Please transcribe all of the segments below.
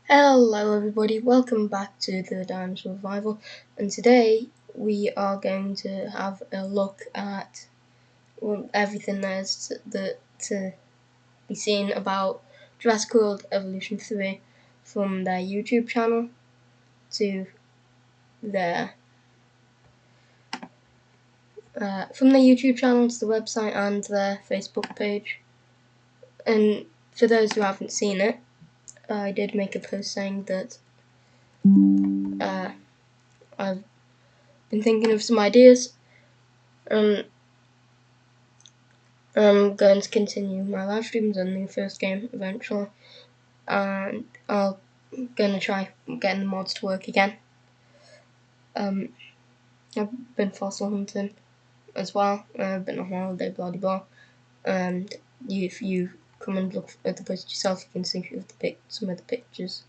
Hello everybody, welcome back to the Dinosaur Revival, and today we are going to have a look at everything there's to be seen about Jurassic World Evolution 3 from their YouTube channel to their from their YouTube channel to the website and their Facebook page. And for those who haven't seen it, I did make a post saying that I've been thinking of some ideas. I'm going to continue my live streams on the first game eventually, and I'm gonna try getting the mods to work again. I've been fossil hunting as well. I've been on holiday, blah blah blah. And if you come and look at the post yourself, you can see some of the pictures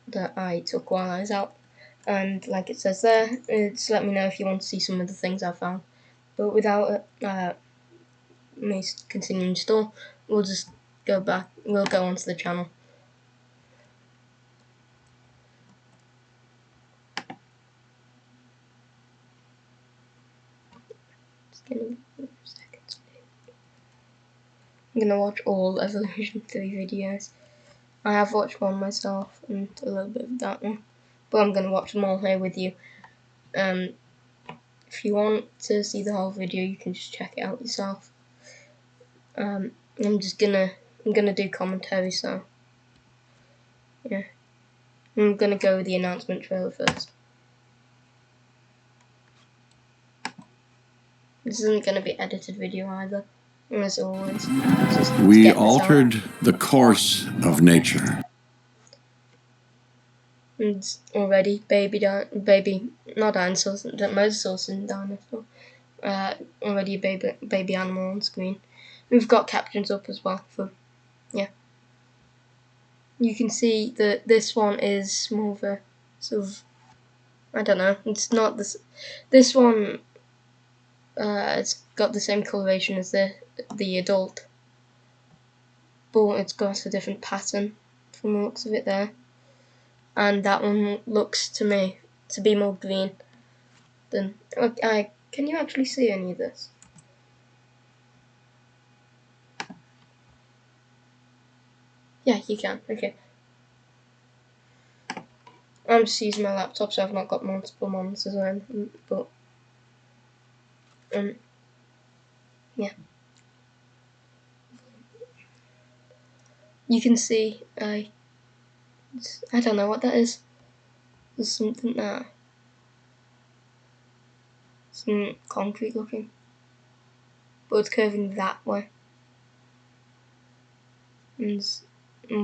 that I took while I was out. And like it says there, it's let me know if you want to see some of the things I found. But without me continuing to store, we'll just go back. We'll go onto the channel. I'm gonna watch all Evolution 3 videos. I have watched one myself and a little bit of that one, but I'm gonna watch them all here with you. If you want to see the whole video, you can just check it out yourself. I'm gonna do commentary, so yeah. I'm gonna go with the announcement trailer first. This isn't gonna be edited video either, as always. We altered the course of nature. And already baby, not dinosaurs, mosasaurs and dinosaur. Already a baby animal on screen. We've got captions up as well for, yeah. You can see that this one is more of a sort of, I don't know, it's not this one, it's got the same coloration as the adult, but it's got a different pattern from the looks of it there. And that one looks to me to be more green than, can you actually see any of this? Yeah, you can, okay. I'm just using my laptop, so I've not got multiple monitors or anything, but yeah. You can see, I don't know what that is. There's something there. Some concrete looking, but it's curving that way. And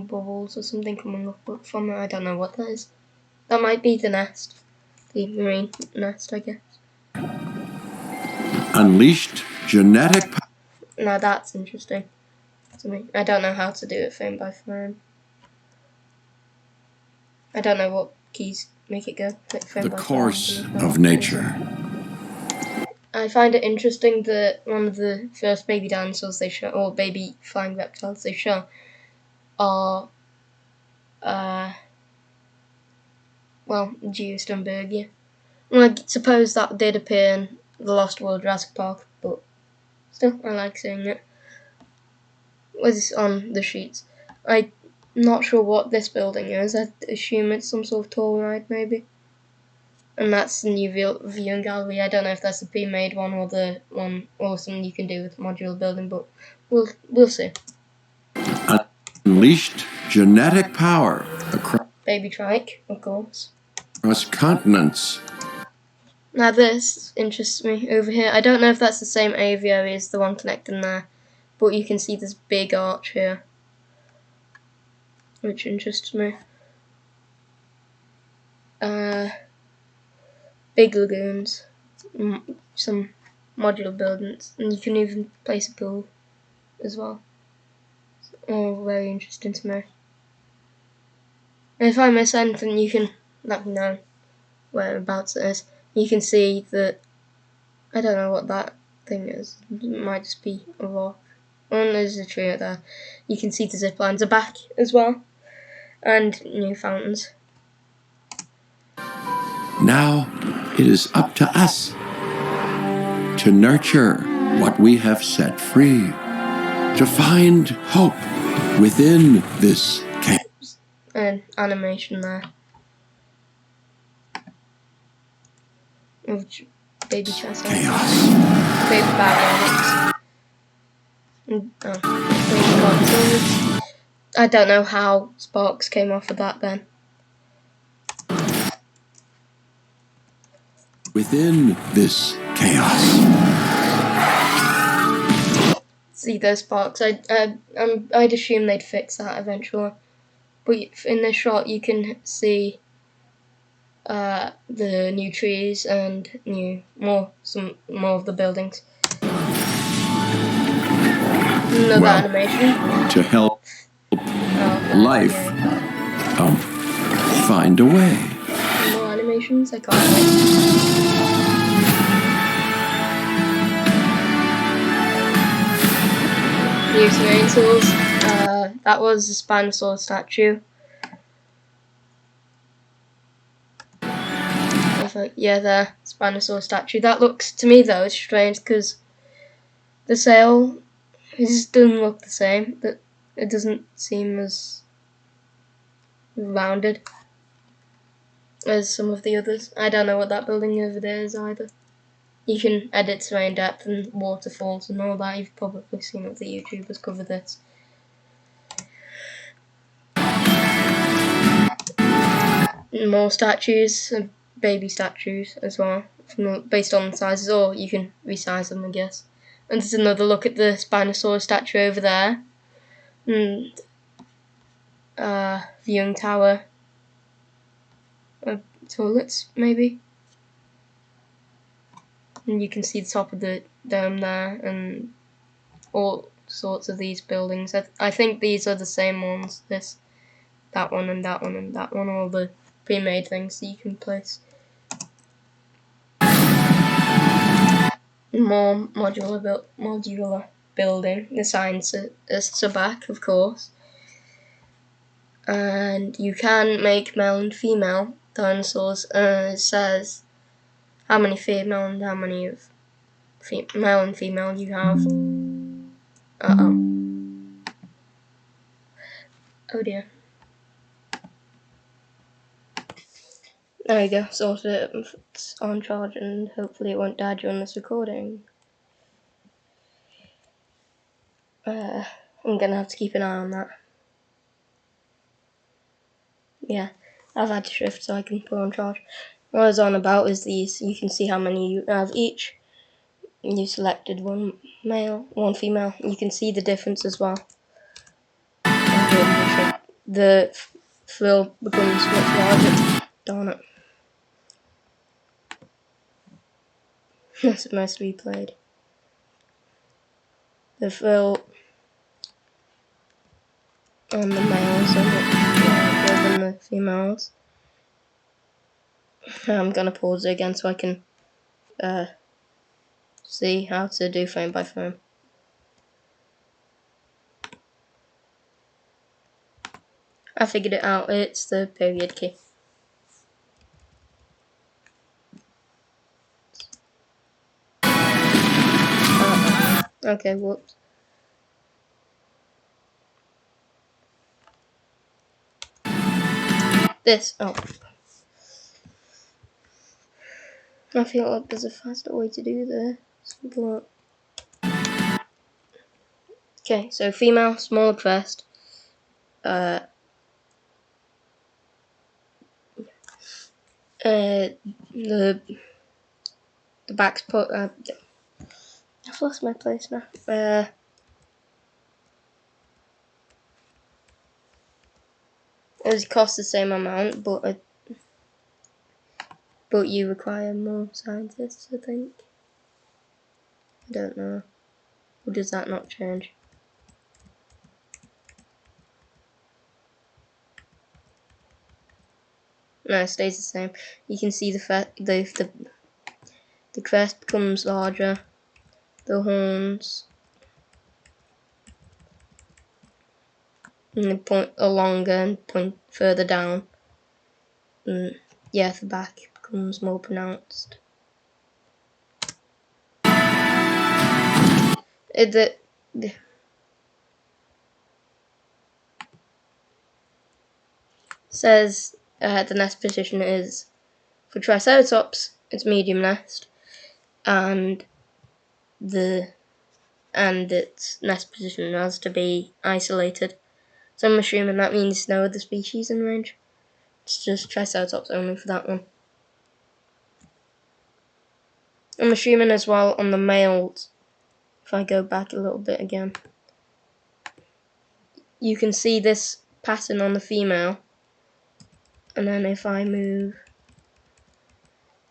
bubbles or something coming up from it. I don't know what that is. That might be the nest, the marine nest, I guess. Unleashed genetic power. Now that's interesting to me. I don't know how to do it frame by frame. I don't know what keys make it go frame The by course frame. of nature. I find it interesting that one of the first baby dinosaurs they show, or baby flying reptiles they show, are Geostormbergia. Well, I suppose that did appear in the Lost World Jurassic Park, but still, I like seeing it. Was on the sheets. I'm not sure what this building is. I assume it's some sort of tour ride, maybe. And that's the new viewing gallery. I don't know if that's a pre-made one or the one or something you can do with modular building, but we'll see. Unleashed genetic power across Baby trike, of course. Continents. Now this interests me over here. I don't know if that's the same aviary as the one connecting there, but you can see this big arch here, which interests me. Big lagoons, some modular buildings, and you can even place a pool as well. All very interesting to me. And if I miss anything, you can let me know whereabouts it is. You can see that, I don't know what that thing is. It might just be a rock. Oh, and there's a tree out there. You can see the zip lines are back as well. and new fountains. Now it is up to us to nurture what we have set free, to find hope within this chaos. And animation there. Of baby chest. Chaos. Baby bad baby cartoons. I don't know how sparks came off of that then. Within this chaos. See those sparks. I'd assume they'd fix that eventually. But in this shot, you can see the new trees and some more of the buildings. Another animation to help life find a way. More animations. I can't wait. New terrain tools. That was a Spinosaurus statue. Yeah, the Spinosaurus statue. That looks, to me though, it's strange because the sail just doesn't look the same. That it doesn't seem as rounded as some of the others. I don't know what that building over there is either. You can edit terrain depth and waterfalls and all that. You've probably seen other YouTubers cover this. More statues, baby statues as well, based on the sizes, or you can resize them, I guess. And there's another look at the Spinosaurus statue over there. And viewing tower. Toilets, maybe. And you can see the top of the dome there, and all sorts of these buildings. I think these are the same ones. That one, and that one, and that one. All the pre-made things that you can place. More modular building. The scientists are back, of course. And you can make male and female dinosaurs. It says how many female and how many of male and female you have. Oh dear. There we go. Sorted it. It's on charge, and hopefully it won't die during this recording. I'm gonna have to keep an eye on that. Yeah, I've had to shift so I can put on charge. What I was on about is these. You can see how many you have each. You selected one male, one female. You can see the difference as well. The frill becomes much larger. Darn it. That's the most replayed. The frill on the males are much larger than the females. I'm gonna pause it again so I can see how to do frame by frame. I figured it out. It's the period key. Okay, whoops. This. Oh. I feel like there's a faster way to do this. But okay, so female, smaller crest. The back's put. I've lost my place now. It costs the same amount, but you require more scientists, I think. I don't know. Or does that not change? No, it stays the same. You can see the crest becomes larger. The horns. and then point longer and point further down. And yeah, the back becomes more pronounced. The says the nest position is for Triceratops, it's medium nest, and its nest position has to be isolated. So I'm assuming that means no other species in range. It's just Triceratops only for that one. I'm assuming as well on the males, if I go back a little bit again, you can see this pattern on the female, and then if I move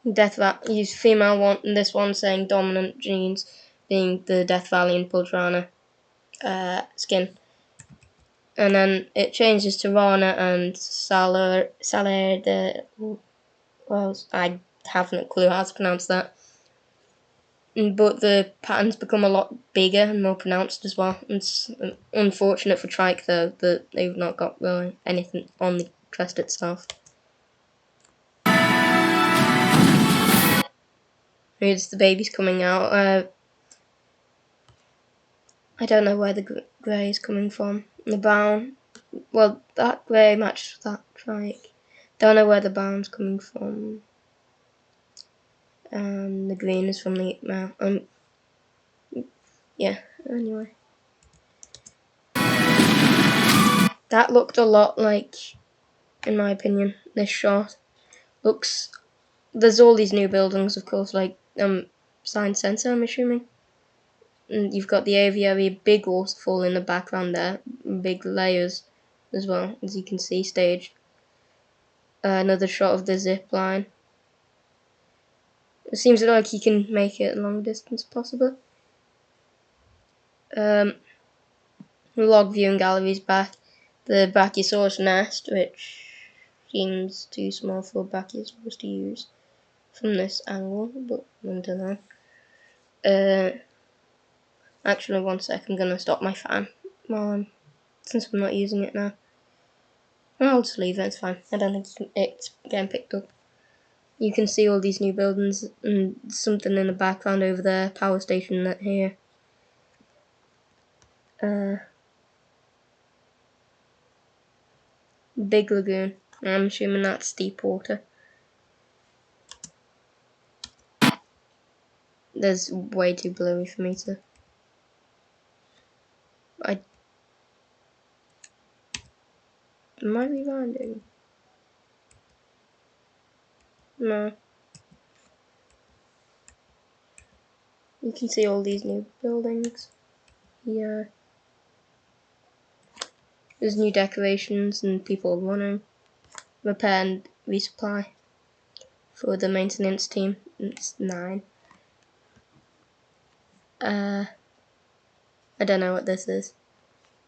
use female one, and this one saying dominant genes being the Death Valley and Puldrana skin, and then it changes to Rana and Salar. Well, I haven't a clue how to pronounce that. But the patterns become a lot bigger and more pronounced as well. It's unfortunate for Trike though that they've not got really anything on the crest itself. Here's the babies coming out. I don't know where the grey is coming from. The brown, well, that grey matches that Trike. Don't know where the brown's coming from. And the green is from the male. Yeah, anyway. That looked a lot like, in my opinion, this shot. There's all these new buildings, of course, like Science Centre, I'm assuming. And you've got the aviary, big waterfall in the background there, big layers as well, as you can see, staged. Another shot of the zip line. It seems like you can make it long distance possible. Log viewing galleries back. The Brachiosaurus nest, which seems too small for Brachiosaurus to use from this angle, but I don't know. Actually, one sec, I'm gonna stop my fan since I'm not using it now. I'll just leave it, it's fine. I don't think it's getting picked up. You can see all these new buildings and something in the background over there, power station that here. Big lagoon. I'm assuming that's deep water. There's way too blurry for me to. Am I rewinding? No. You can see all these new buildings. Yeah. There's new decorations and people running. Repair and resupply for the maintenance team. It's 9. I don't know what this is.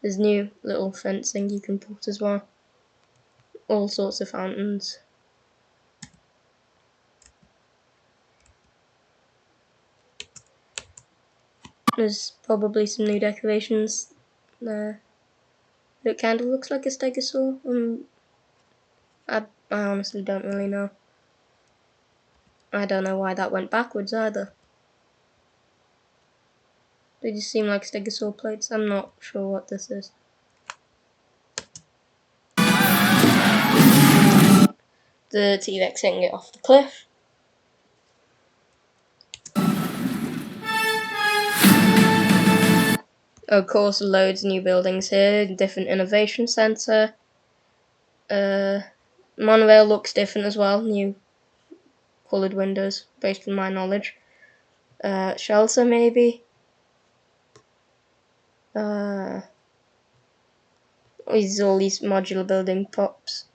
There's new little fencing you can put as well. All sorts of fountains. There's probably some new decorations there. It kind of looks like a stegosaur. I honestly don't really know. I don't know why that went backwards either. They just seem like stegosaur plates. I'm not sure what this is. The T-Rex hitting it off the cliff. Of course, loads of new buildings here. Different innovation centre. Monorail looks different as well. New coloured windows, based on my knowledge. Shelter maybe. All these modular building props.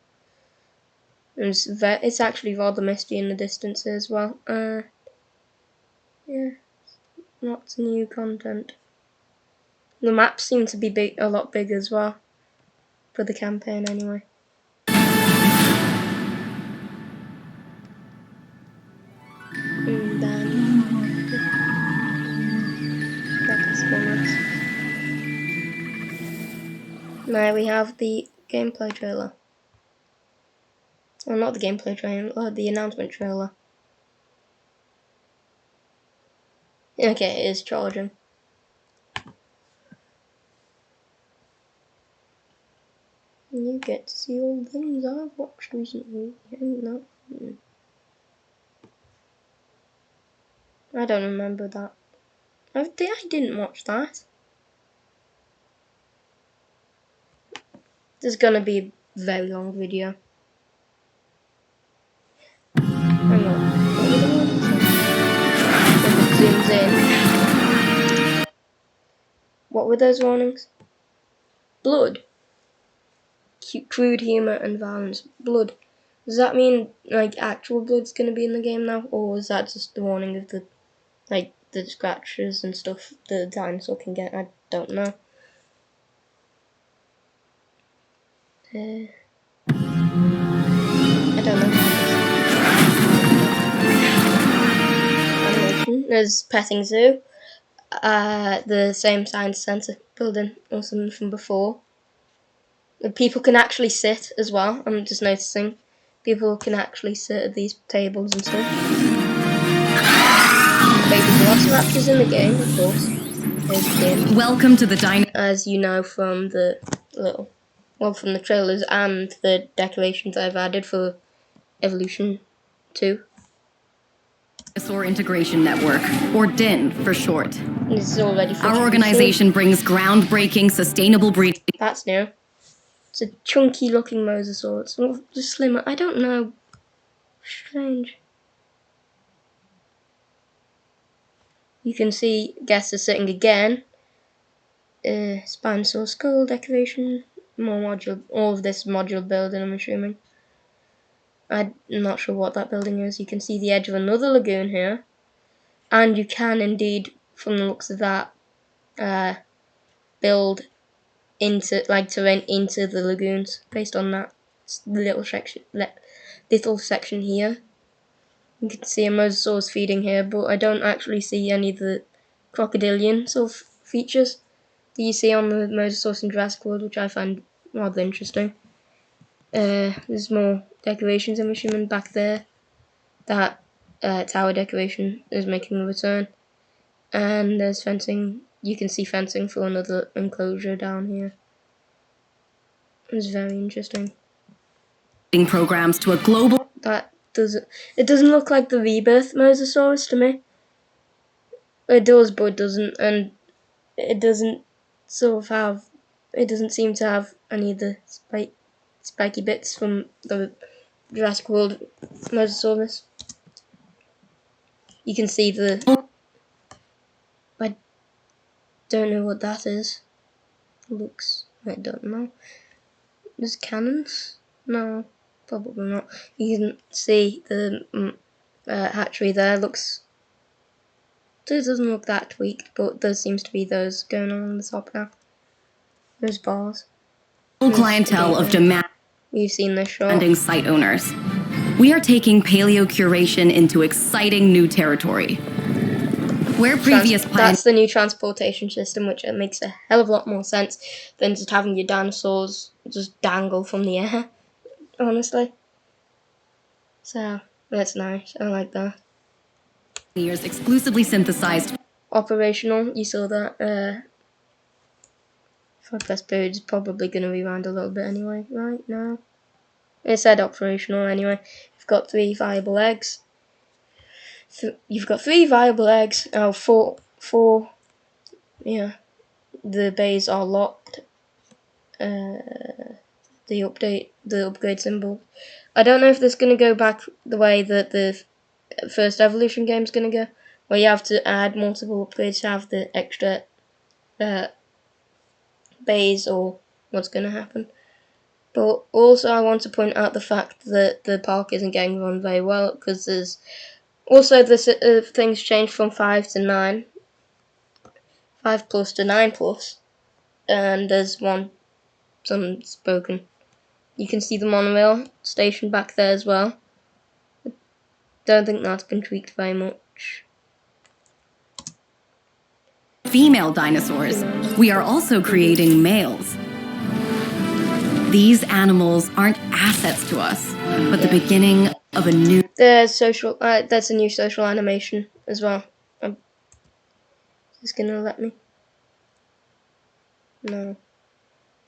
It's actually rather misty in the distance as well. Yeah, lots of new content. The maps seem to be a lot bigger as well, for the campaign anyway. And then Now we have the gameplay trailer. Well, not the gameplay trailer, the announcement trailer. Okay, it is charging. You get to see all the things I've watched recently. No. I don't remember that. I didn't watch that. This is gonna be a very long video. Hang on. What were the ones? If it zooms in. What were those warnings? Blood. Crude humor and violence. Blood. Does that mean like actual blood's gonna be in the game now, or is that just the warning of the the scratches and stuff the dinosaur can get? I don't know. I don't know. Animation. There's petting zoo. The same science center building or something from before. The people can actually sit as well. I'm just noticing. People can actually sit at these tables and stuff. Baby velociraptors in the game, of course. Welcome to the as you know from the from the trailers and the decorations I've added for Evolution 2. Dinosaur Integration Network, or DIN for short. This is already Our organization brings groundbreaking, sustainable breeding. That's new. It's a chunky looking mosasaur. It's not just slimmer. I don't know. Strange. You can see guests are sitting again. Spinosaur skull decoration. More module. All of this modular building, I'm assuming. I'm not sure what that building is. You can see the edge of another lagoon here. And you can indeed, from the looks of that, build into terrain into the lagoons based on that little section here. You can see a mosasaurus feeding here, but I don't actually see any of the crocodilian sort of features that you see on the mosasaurus in Jurassic World, which I find rather interesting. There's more decorations, I'm assuming, back there. That tower decoration is making a return. And there's fencing. You can see fencing for another enclosure down here. It's very interesting. Programs to a global. It doesn't look like the rebirth mosasaurus to me. It does, but it doesn't, and it doesn't sort of have. It doesn't seem to have any of the spiky bits from the Jurassic World mosasaurus. You can see the. I don't know what that is. Looks. I don't know. There's cannons? No, probably not. You can see the hatchery there. It doesn't look that tweaked, but there seems to be those going on the top now. There's bars. Clientele of We've seen this shot. Site owners. We are taking paleo curation into exciting new territory. Where that's the new transportation system, which makes a hell of a lot more sense than just having your dinosaurs just dangle from the air, honestly. So, that's nice. I like that. Years exclusively synthesized. Operational, you saw that. Podcast period is probably going to rewind a little bit anyway, right? No? It said operational anyway. You've got 3 viable eggs. You've got 3 viable eggs. Oh, four. Yeah. The bays are locked. The upgrade symbol. I don't know if this is going to go back the way that the first Evolution game is going to go, where you have to add multiple upgrades to have the extra bays, or what's going to happen. But also I want to point out the fact that the park isn't getting run very well, because there's also things changed from 5 to 9, 5 plus to 9 plus, and there's something's broken. You can see the monorail station back there as well. I don't think that's been tweaked very much. Female dinosaurs. We are also creating males. These animals aren't assets to us, but the beginning of a new... There's social. That's a new social animation as well. Is gonna let me? No.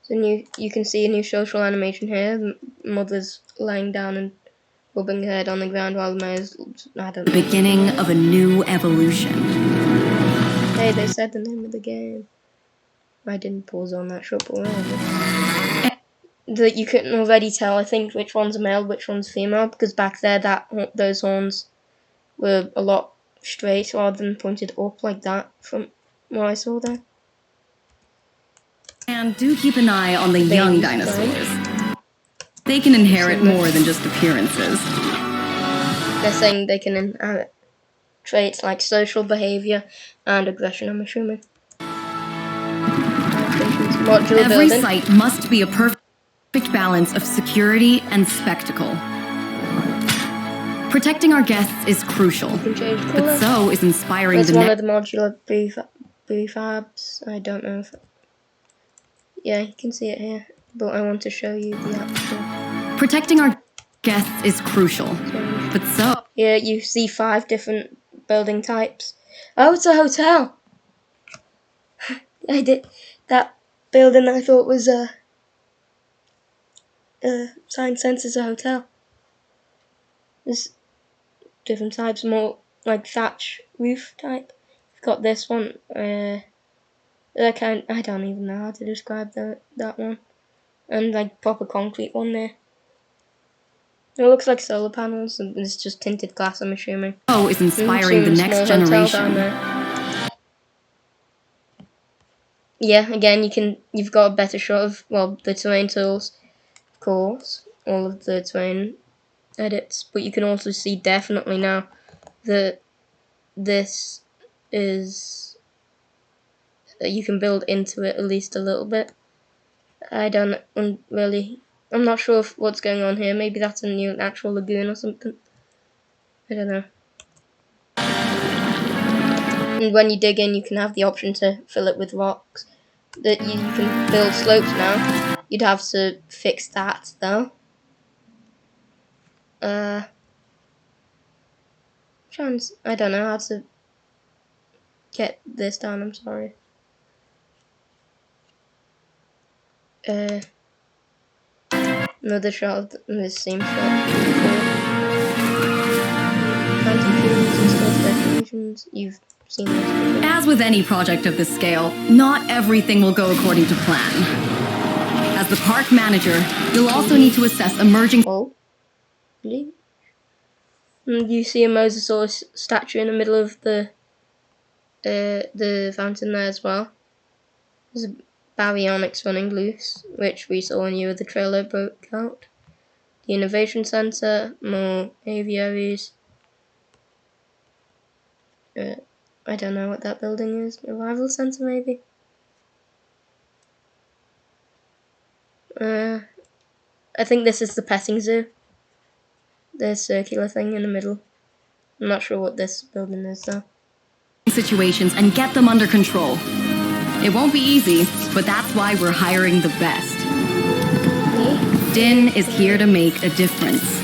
So new. You can see a new social animation here. Mother's lying down and rubbing her head on the ground while the mare's. I don't know. The beginning of a new evolution. Hey, they said the name of the game. I didn't pause on that shot, but whatever. That you can already tell, I think, which one's a male, which one's female, because back there, those horns were a lot straight rather than pointed up like that from what I saw there. And do keep an eye on the young dinosaurs. They can inherit more than just appearances. They're saying they can inherit traits like social behavior and aggression, I'm assuming. Every site must be a perfect balance of security and spectacle. Protecting our guests is crucial, but so is inspiring the one of the modular prefabs. I don't know if... Yeah, you can see it here, but I want to show you the actual... Protecting our guests is crucial, but so... Yeah, you see 5 different building types. Oh, it's a hotel! I did... That building I thought was a... Sign senses a hotel. There's different types, more like thatch roof type. You've got this one, I don't even know how to describe that one. And like proper concrete one there. It looks like solar panels, and it's just tinted glass, I'm assuming. Oh, is inspiring the next generation. Yeah, again, you've got a better shot of, well, the terrain tools, of course, all of the terrain edits, but you can also see definitely now that this is, you can build into it at least a little bit. I'm not sure if what's going on here. Maybe that's a new natural lagoon or something. I don't know. And when you dig in, you can have the option to fill it with rocks. That you can build slopes now. You'd have to fix that though. I don't know how to get this down. I'm sorry. Another shot of this same shot. Planting trees and stuff, decorations. You've seen this before. As with any project of this scale, not everything will go according to plan. As the park manager, you'll also need to assess emerging... Oh. Really? And you see a Mosasaurus statue in the middle of the fountain there as well. There's a baryonyx running loose, which we saw when the trailer broke out. The Innovation Center, more aviaries. I don't know what that building is. Arrival Center, maybe? I think this is the petting zoo. The circular thing in the middle. I'm not sure what this building is, though. Situations and get them under control. It won't be easy, but that's why we're hiring the best. Din is here to make a difference.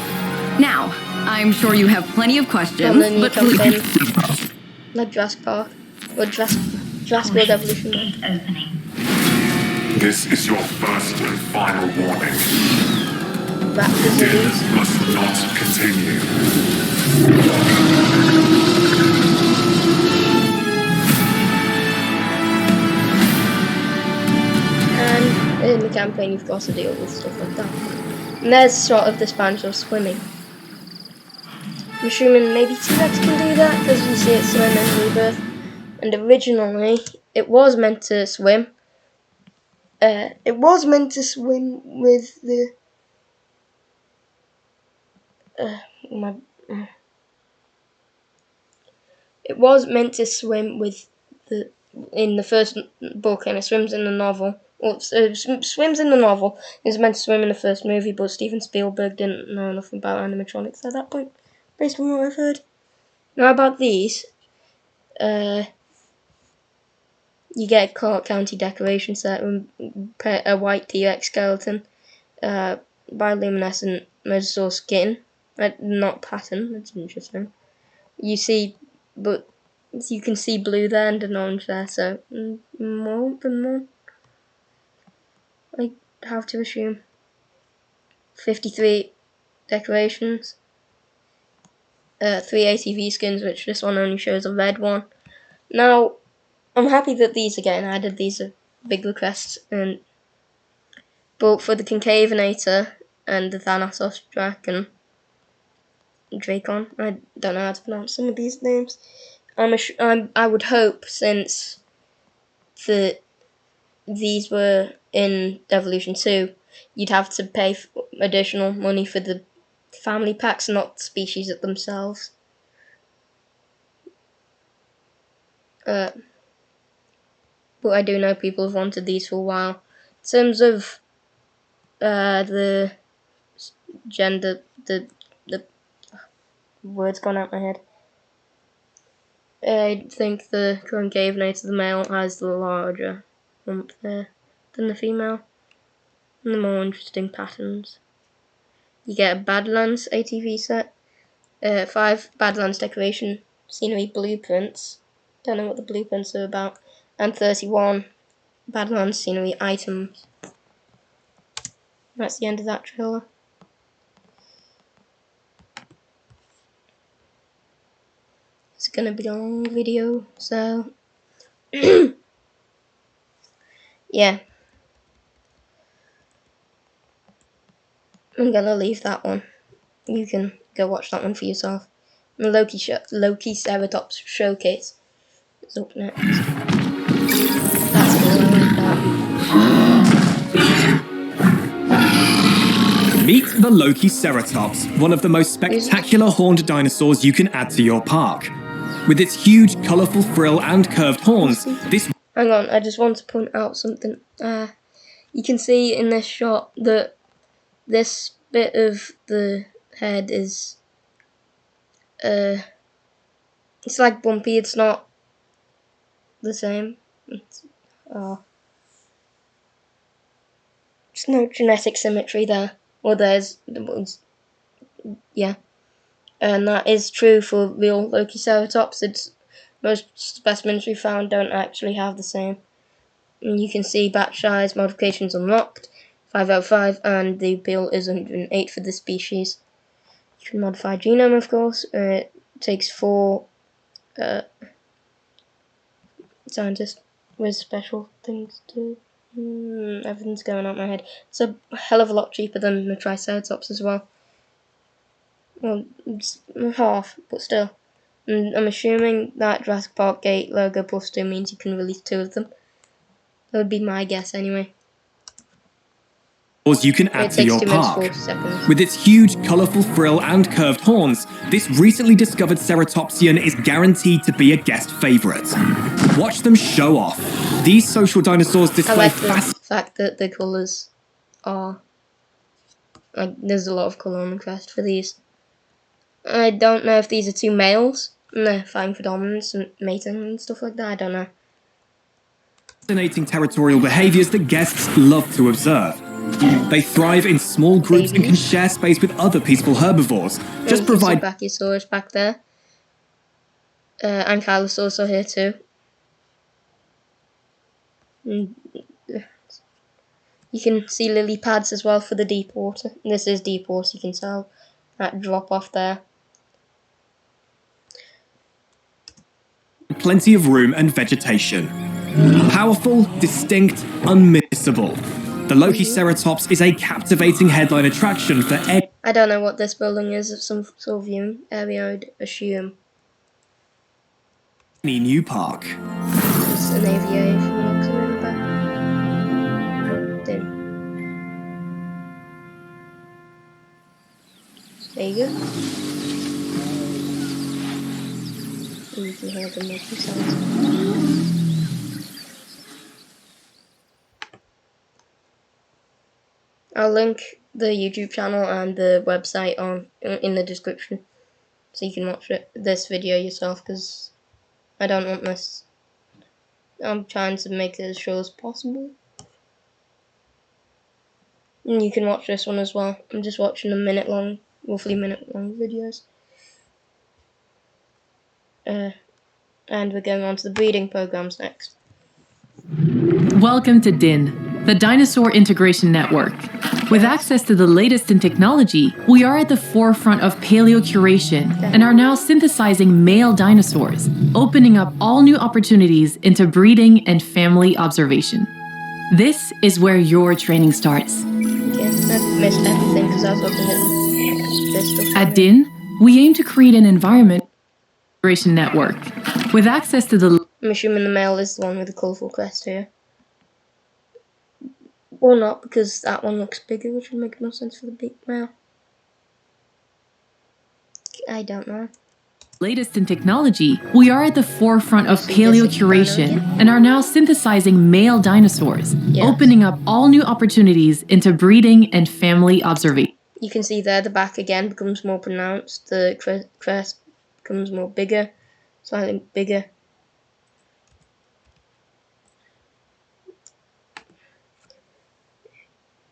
Now, I'm sure you have plenty of questions, but please... Like Jurassic Park, or Jurassic World Evolution. This is your first and final warning. Raptors Din must not continue. And in the campaign, you've got to deal with stuff like that. And there's sort of the Spanish swimming. I'm assuming maybe T-Rex can do that because you see it swim in Rebirth. And originally, it was meant to swim. It was meant to swim with the. It was meant to swim with in the first book, and it swims in the novel. Well, swims in the novel. It was meant to swim in the first movie, but Steven Spielberg didn't know nothing about animatronics at that point, based on what I've heard. Now about these, you get a Clark County decoration set with a white T-Rex skeleton, bioluminescent mosasaur skin, not pattern. That's interesting. You can see blue there and an orange there, so more. I have to assume 53 decorations, 3 ATV skins, which this one only shows a red one. Now, I'm happy that these are getting added. These are big requests, but for the Concavenator and the Thanatos Dragon, Dracon, I don't know how to pronounce some of these names. I would hope, since these were in Evolution 2, you'd have to pay additional money for the family packs, not the species themselves. But I do know people have wanted these for a while. In terms of the gender, the word's gone out my head. I think the Concavenator, the male, has the larger hump there than the female, and the more interesting patterns. You get a Badlands ATV set, 5 Badlands decoration scenery blueprints. Don't know what the blueprints are about, and 31 Badlands scenery items. That's the end of that trailer. It's gonna be a long video, so yeah, I'm gonna leave that one. You can go watch that one for yourself. The Loki Ceratops showcase is up next. That's cool. I like that. Meet the Loki Ceratops, one of the most spectacular horned dinosaurs you can add to your park. With its huge, colourful frill and curved horns, this... Hang on, I just want to point out something. You can see in this shot that this bit of the head is... it's like bumpy, it's not the same. There's no genetic symmetry there. Or yeah. And that is true for real Loki Ceratops. Most specimens we found don't actually have the same. And you can see batch size modifications unlocked, 5 out of 5, and the bill is 108 for the species. You can modify genome, of course. It takes 4 scientists with special things to... everything's going out my head. It's a hell of a lot cheaper than the Triceratops as well. Well, it's half, but still. And I'm assuming that Jurassic Park Gate logo plus 2 means you can release 2 of them. That would be my guess anyway. You can add to your park. With its huge, colourful frill and curved horns, this recently discovered Ceratopsian is guaranteed to be a guest favourite. Watch them show off. These social dinosaurs display I like the fact that the colours are... there's a lot of colour on the crest for these. I don't know if these are 2 males, and they're fighting for dominance and mating and stuff like that, I don't know. Fascinating territorial behaviours that guests love to observe. They thrive in small groups and can share space with other peaceful herbivores. Just provide... Brachiosaurus back there. Ankylosaurus are here too. You can see lily pads as well for the deep water. This is deep water, you can tell that drop off there. Plenty of room and vegetation. Powerful, distinct, unmissable. The Loki Ceratops is a captivating headline attraction for any... I don't know what this building is, it's some sort of viewing area, I'd assume. Any new park. It's an AVA from what I can remember. There you go. And you can hear them making sounds. I'll link the YouTube channel and the website in the description, so you can watch this video yourself, because I don't want this. I'm trying to make it as short as possible. And you can watch this one as well. I'm just watching roughly minute long videos. And we're going on to the breeding programs next. Welcome to DIN, the Dinosaur Integration Network. With access to the latest in technology, we are at the forefront of paleocuration and are now synthesizing male dinosaurs, opening up all new opportunities into breeding and family observation. This is where your training starts. Okay, I've missed everything because I was looking at this stuff. At DIN, we aim to create an environment integration network with access to the... I'm assuming the male is the one with the colourful crest here. Or not, because that one looks bigger, which would make no sense for the big male. I don't know. Latest in technology, we are at the forefront of paleocuration and are now synthesizing male dinosaurs, opening up all new opportunities into breeding and family observation. You can see there the back again becomes more pronounced, the crest becomes more bigger, slightly bigger.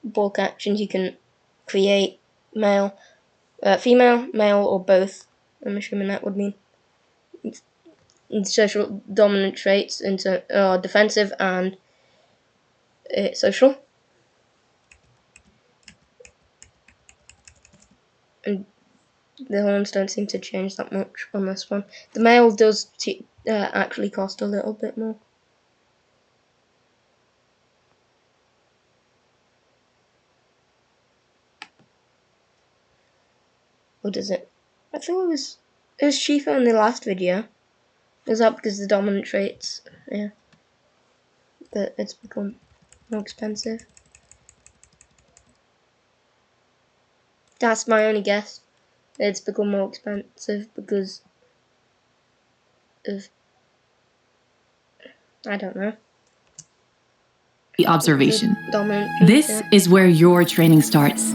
Bulk actions you can create female, male, or both. I'm assuming that would mean social dominant traits into defensive and social. And the horns don't seem to change that much on this one. The male does actually cost a little bit more. Or does it? I thought it was cheaper in the last video. Is that because the dominant traits? Yeah. That it's become more expensive. That's my only guess. It's become more expensive because of, I don't know. Observation. Dominant This traits, is where your training starts.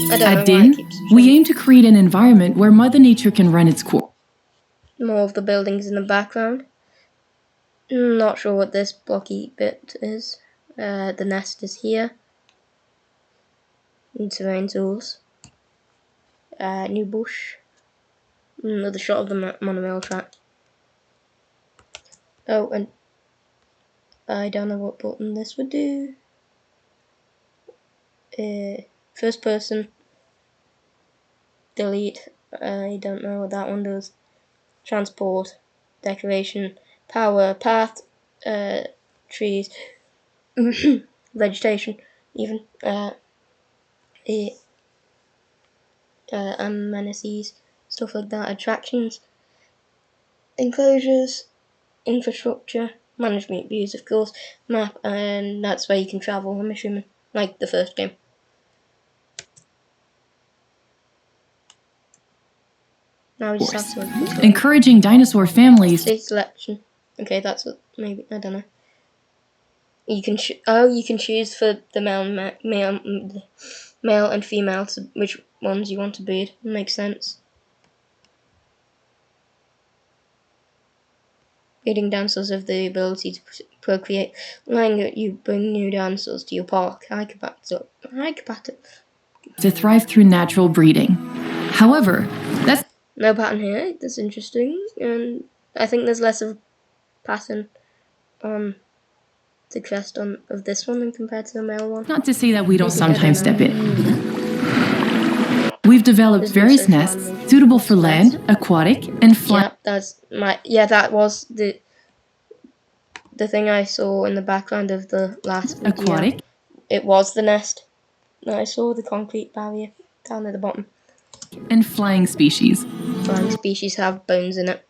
At DIN, we aim to create an environment where Mother Nature can run its course. More of the buildings in the background. Not sure what this blocky bit is. The nest is here. And terrain tools. New bush. Another shot of the monorail track. Oh, and I don't know what button this would do. First person. Delete. I don't know what that one does. Transport. Decoration. Power. Path. Trees. Vegetation. Even. Amenities. Stuff like that. Attractions. Enclosures. Infrastructure. Management views, of course. Map. And that's where you can travel, I'm assuming. Like the first game. Now we just have to encouraging dinosaur families. State selection. Okay, that's what maybe I don't know. You can you can choose for the male and female to which ones you want to breed. Makes sense. Breeding dinosaurs have the ability to procreate, allowing you bring new dinosaurs to your park. To thrive through natural breeding. However, that's no pattern here. That's interesting, and I think there's less of a pattern on the crest of this one than compared to the male one. Not to say that we don't sometimes step in. We've developed various nests suitable for land, aquatic, and flying. That was the thing I saw in the background of the last video. Aquatic. It was the nest. I saw the concrete barrier down at the bottom. And flying species. Flying species have bones in it.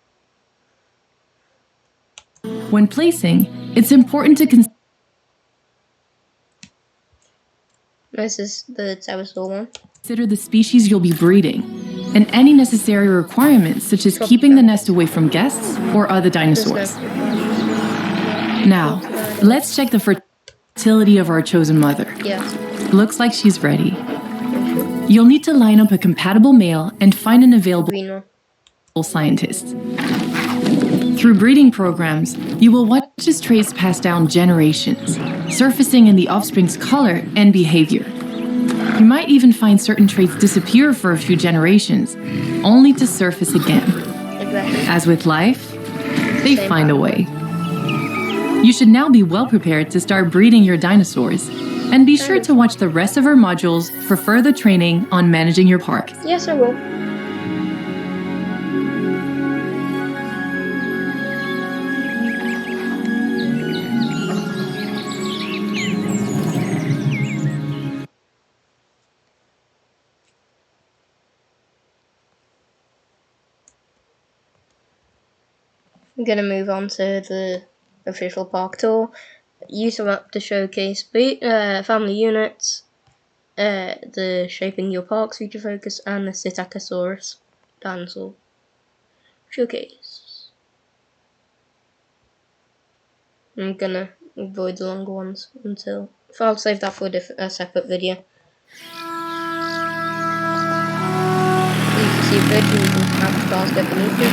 When placing, it's important to This is the pterosaur one. Consider the species you'll be breeding, and any necessary requirements such as keeping the nest away from guests or other dinosaurs. Now, let's check the fertility of our chosen mother. Yes. Looks like she's ready. You'll need to line up a compatible male and find an available scientist. Through breeding programs, you will watch his traits pass down generations. surfacing in the offspring's color and behavior. You might even find certain traits disappear for a few generations, only to surface again. As with life, they find a way. You should now be well prepared to start breeding your dinosaurs, and be sure to watch the rest of our modules for further training on managing your park. Yes, I will. I'm gonna move on to the official park tour. Use them up to showcase family units, the Shaping Your Parks feature focus, and the Psittacosaurus dinosaur showcase. I'm gonna avoid the longer ones until. I'll save that for a separate video. You can see virtually you can have the cars go beneath it.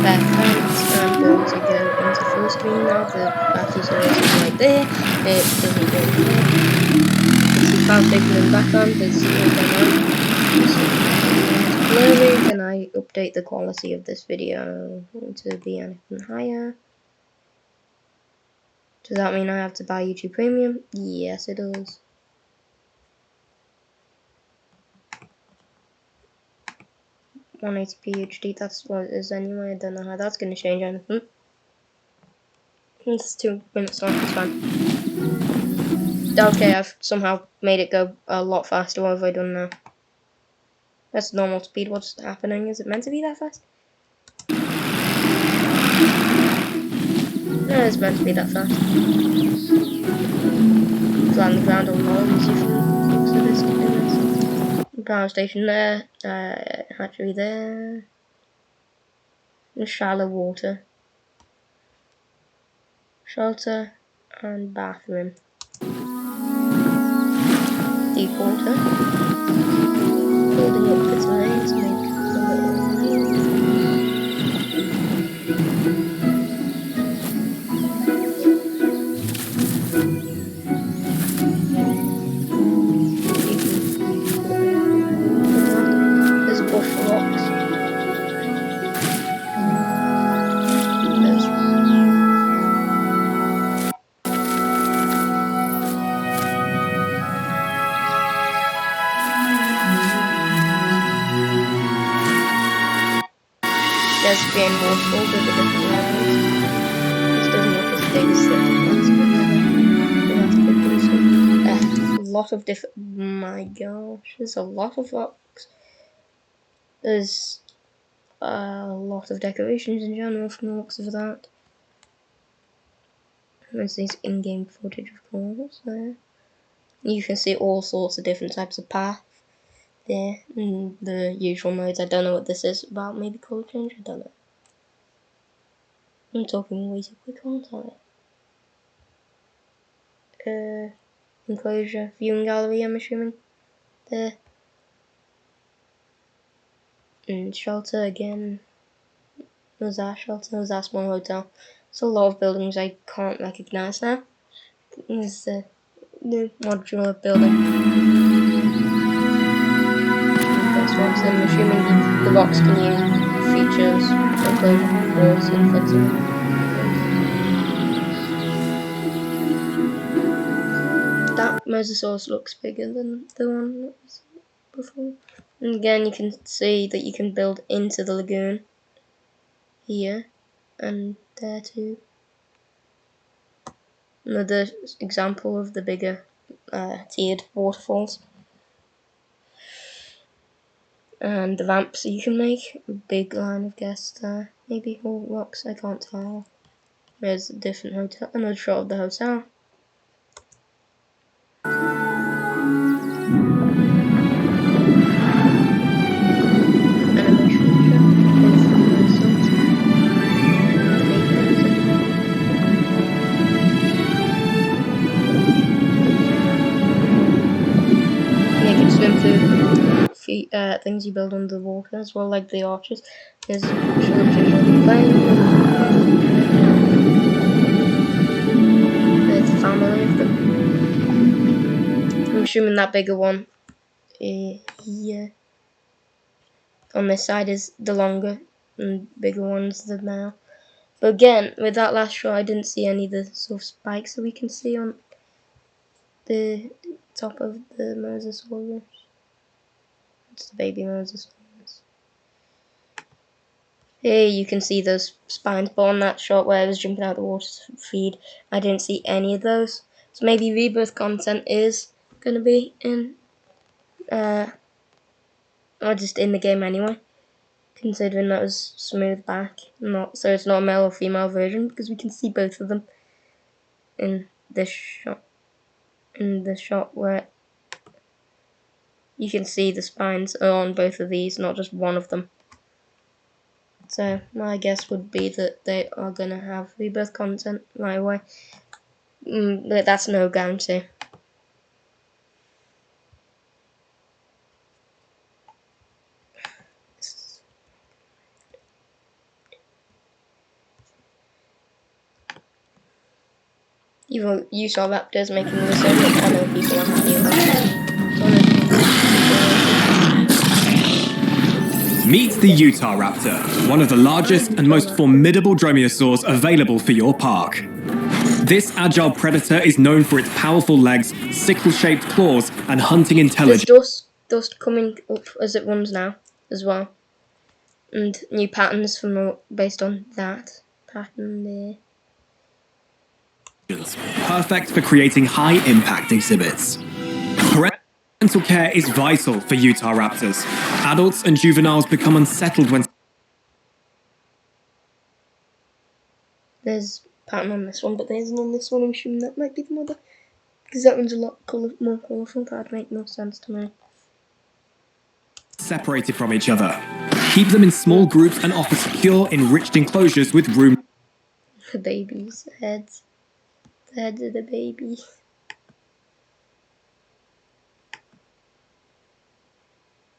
Their fence, and going to go into full screen now. The Brachiosaurus is right there. It doesn't go there. You see clouds taking in the background. There's no blurry. Can I update the quality of this video to be anything higher? Does that mean I have to buy YouTube Premium? Yes, it does. $180p HD, that's what it is anyway. I don't know how that's going to change anything. It's 2 minutes long, it's fine. Okay, I've somehow made it go a lot faster. What have I done now? That's normal speed. What's happening? Is it meant to be that fast? No, it's meant to be that fast. Flying the ground on low, as you can looks of this. Power station there, hatchery there, and shallow water, shelter, and bathroom. Deep water. Building up the terrain to make a little There's bush rocks. There's green waterfalls over different levels. This doesn't look as big as the last one. A lot of different. My gosh, there's a lot of rocks. There's a lot of decorations in general from the looks of that. There's these in-game footage, of course. There, you can see all sorts of different types of paths there in the usual modes. I don't know what this is about. Maybe color change. I don't know. I'm talking way too quick, aren't I? Enclosure, viewing gallery, I'm assuming. There. And shelter again. Was that shelter? Was that small hotel? There's a lot of buildings I can't recognise now. There's the modular building. That's rocks. I'm assuming the rocks can use features, enclosure, walls, and fencing. That Mosasaurus looks bigger than the one that was before. And again, you can see that you can build into the lagoon here and there too. Another example of the bigger tiered waterfalls. And the ramps you can make. A big line of guests there. Maybe all rocks, I can't tell. There's a different hotel, another shot of the hotel. Things you build under the water as well, like the arches. There's a There's a family of them. assuming that bigger one here on this side is the longer and bigger one's the male. But again, with that last shot, I didn't see any of the sort of spikes that we can see on the top of the Mosasaurus. It's the baby Mosasaurus. Here you can see those spines, but on that shot where I was jumping out of the water to feed, I didn't see any of those. So maybe rebirth content is going to be in, or just in the game anyway, considering that was smooth back, so it's not a male or female version, because we can see both of them in this shot. In the shot where you can see the spines are on both of these, not just one of them. So my guess would be that they are going to have rebirth content right away. But that's no guarantee. You saw raptors making the resurgence. I know people are happy about it. Meet the Utah Raptor, one of the largest and most formidable dromaeosaurs available for your park. This agile predator is known for its powerful legs, sickle-shaped claws, and hunting intelligence. There's dust coming up as it runs now, as well. And new patterns based on that pattern there. Perfect for creating high-impact exhibits. Parental care is vital for Utah Raptors. Adults and juveniles become unsettled when... There's a pattern on this one, but there isn't on this one. I'm assuming that might be the mother, because that one's a lot more colourful. That'd make more sense to me. Separated from each other. Keep them in small groups and offer secure, enriched enclosures with room... The baby's heads. The heads of the baby.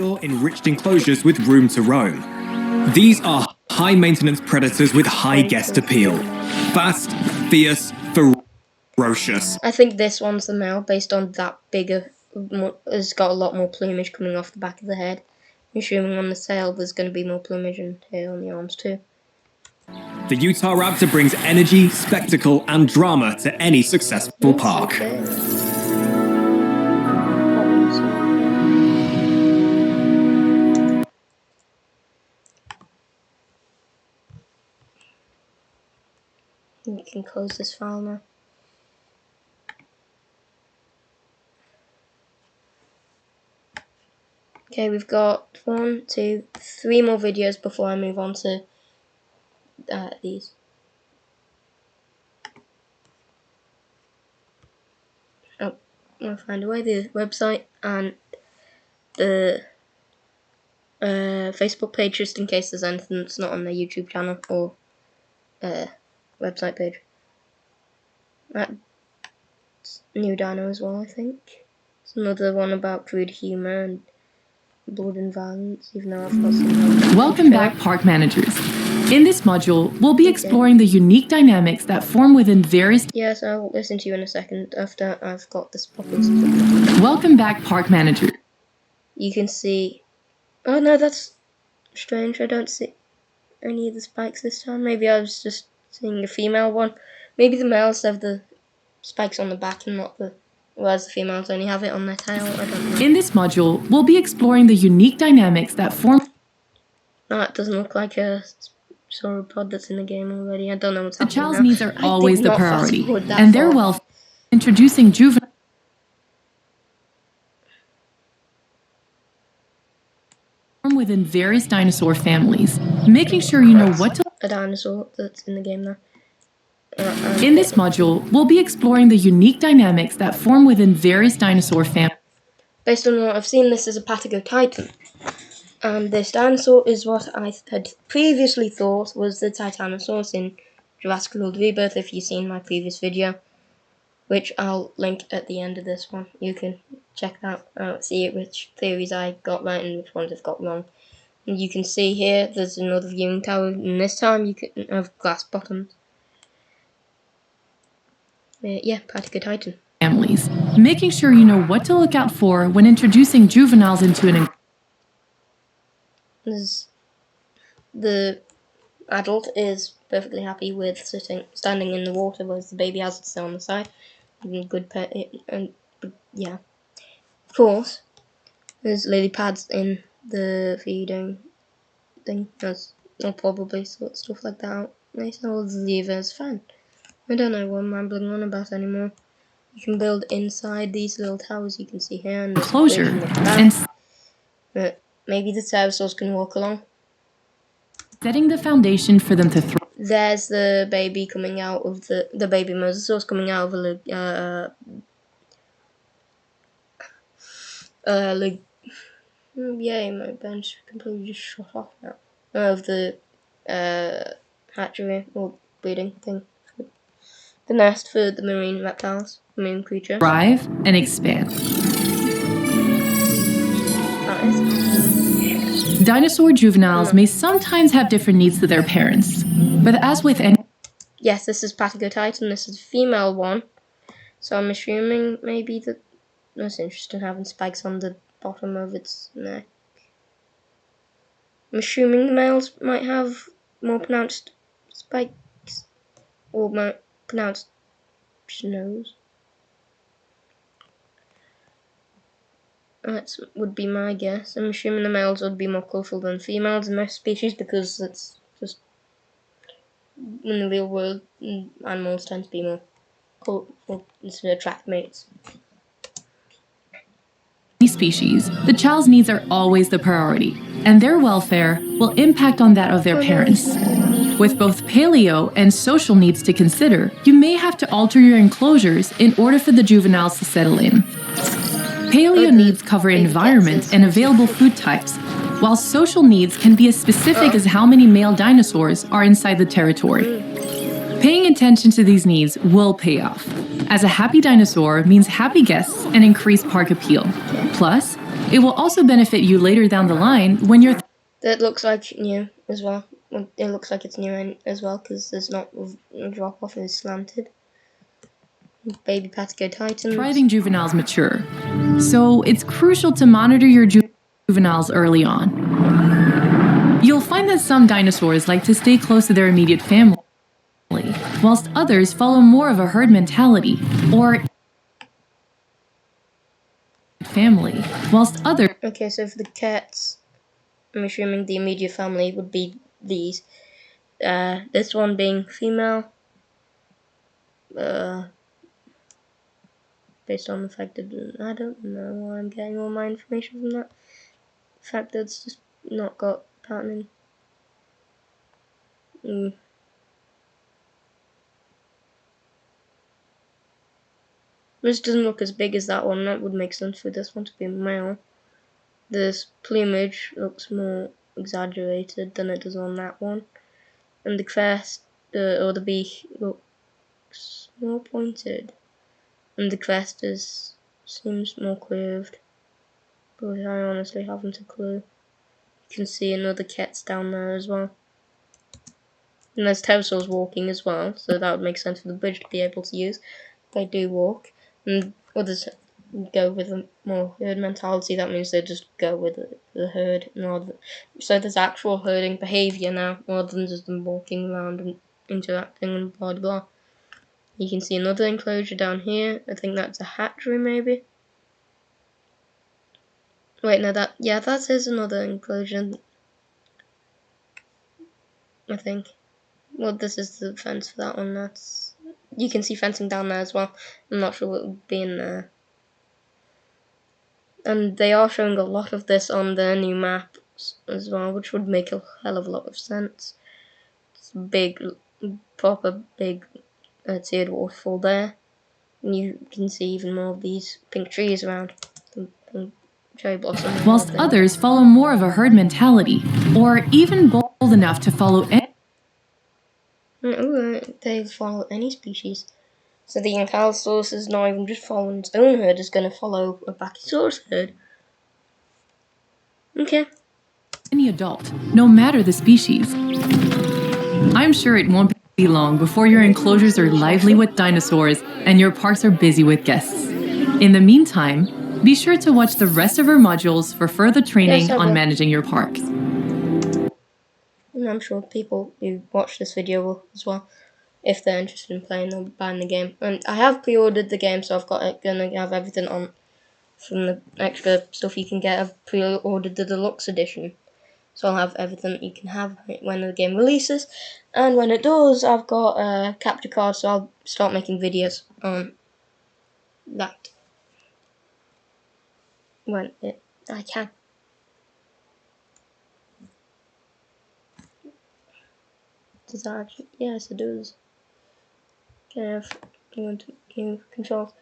Enriched enclosures with room to roam. These are high-maintenance predators with high guest appeal. Fast, fierce, ferocious. I think this one's the male, based on that bigger... It's got a lot more plumage coming off the back of the head. I'm assuming on the tail there's going to be more plumage and tail on the arms too. The Utah Raptor brings energy, spectacle, and drama to any successful park. Okay. We can close this file now. Okay, we've got 1, 2, 3 more videos before I move on to these. Oh, I'll find a way. The website and the Facebook page, just in case there's anything that's not on the YouTube channel or website page. That's new dino as well, I think. It's another one about crude humour and blood and violence, even though I've got some... Welcome back, park managers. In this module, we'll be exploring the unique dynamics that form within various... Yes, I'll listen to you in a second after I've got this properly. Welcome back, park manager. You can see... Oh no, that's strange. I don't see any of the spikes this time. Maybe I was just seeing a female one. Maybe the males have the spikes on the back and not the... Whereas the females only have it on their tail. I don't know. In this module, we'll be exploring the unique dynamics that form... No, it doesn't look like a sauropod that's in the game already. I don't know what's The happening child's now. needs are I always did the not fast priority, forward that and their far. welfare. Introducing juvenile within various dinosaur families, making sure you know what to... A dinosaur that's in the game now. In this module, we'll be exploring the unique dynamics that form within various dinosaur families. Based on what I've seen, this is a Patagotitan. And this dinosaur is what I had previously thought was the Titanosaurus in Jurassic World Rebirth, if you've seen my previous video, which I'll link at the end of this one. You can check that out, see which theories I got right and which ones I've got wrong. And you can see here, there's another viewing tower, and this time you can have glass bottoms. Yeah, Patagotitan. families, making sure you know what to look out for when introducing juveniles into an. The adult is perfectly happy with standing in the water, whereas the baby has to stay on the side. Good pet, and yeah. Of course, there's lily pads in the feeding thing. I'll probably sort stuff like that out. Nice, I'll leave it as fun. I don't know what I'm rambling on about anymore. You can build inside these little towers you can see here, and there's Enclosure and but maybe the pterosaurs can walk along. Setting the foundation for them to thrive. There's the baby coming out of the baby mosasaurus coming out of yay, my bench completely just shut off now. Of the hatchery or breeding thing. The nest for the marine reptiles, marine creature. Thrive and expand. Dinosaur juveniles may sometimes have different needs to their parents, but as with any. Yes, this is Patagotitan, this is a female one. So I'm assuming maybe that that's interesting having spikes on the bottom of its neck. I'm assuming the males might have more pronounced spikes or more pronounced nose. That would be my guess. I'm assuming the males would be more colourful than females in most species because that's just in the real world, animals tend to be more colourful to attract mates. Species, the child's needs are always the priority, and their welfare will impact on that of their parents. With both paleo and social needs to consider, you may have to alter your enclosures in order for the juveniles to settle in. Paleo needs cover environment and available food types, while social needs can be as specific as how many male dinosaurs are inside the territory. Paying attention to these needs will pay off, as a happy dinosaur means happy guests and increased park appeal. Plus, it will also benefit you later down the line when you're. That looks like new as well. It looks like it's new as well because there's not a drop off, it's slanted. Baby Patagotitan. Thriving juveniles mature, so it's crucial to monitor your juveniles early on. You'll find that some dinosaurs like to stay close to their immediate family, whilst others follow more of a herd mentality, or family, whilst others. Okay, so for the cats, I'm assuming the immediate family would be these. This one being female. Based on the fact that I don't know why I'm getting all my information from that. The fact that it's just not got patterning. This doesn't look as big as that one. That would make sense for this one to be a male. This plumage looks more exaggerated than it does on that one. And the crest, or the beak, looks more pointed. And the crest seems more curved. But I honestly haven't a clue. You can see another Kets down there as well. And there's pterosaurs walking as well, so that would make sense for the bridge to be able to use. They do walk. And others go with a more herd mentality. That means they just go with the herd. So there's actual herding behaviour now, rather than just them walking around and interacting and blah blah. You can see another enclosure down here. I think that's a hatchery maybe. Wait, no, that is another enclosure. I think. Well, this is the fence for that one. You can see fencing down there as well. I'm not sure what would be in there. And they are showing a lot of this on their new maps as well, which would make a hell of a lot of sense. It's a big, proper big tiered waterfall there. And you can see even more of these pink trees around. The cherry blossom. Whilst others follow more of a herd mentality, or even bold enough to follow they follow any species. So the Ankylosaurus is not even just following its own herd, it's going to follow a Brachiosaurus herd. Okay. any adult, no matter the species. I'm sure it won't be be long before your enclosures are lively with dinosaurs and your parks are busy with guests. In the meantime, be sure to watch the rest of our modules for further training on managing your parks. And I'm sure people who watch this video will as well, if they're interested in playing or buying the game. And I have pre-ordered the game, so I've gonna have everything on from the extra stuff you can get. I've pre-ordered the deluxe edition, so I'll have everything that you can have when the game releases. And when it does, I've got a capture card, so I'll start making videos on that when I can. Does that actually? Yes, it does. Can I have game controls?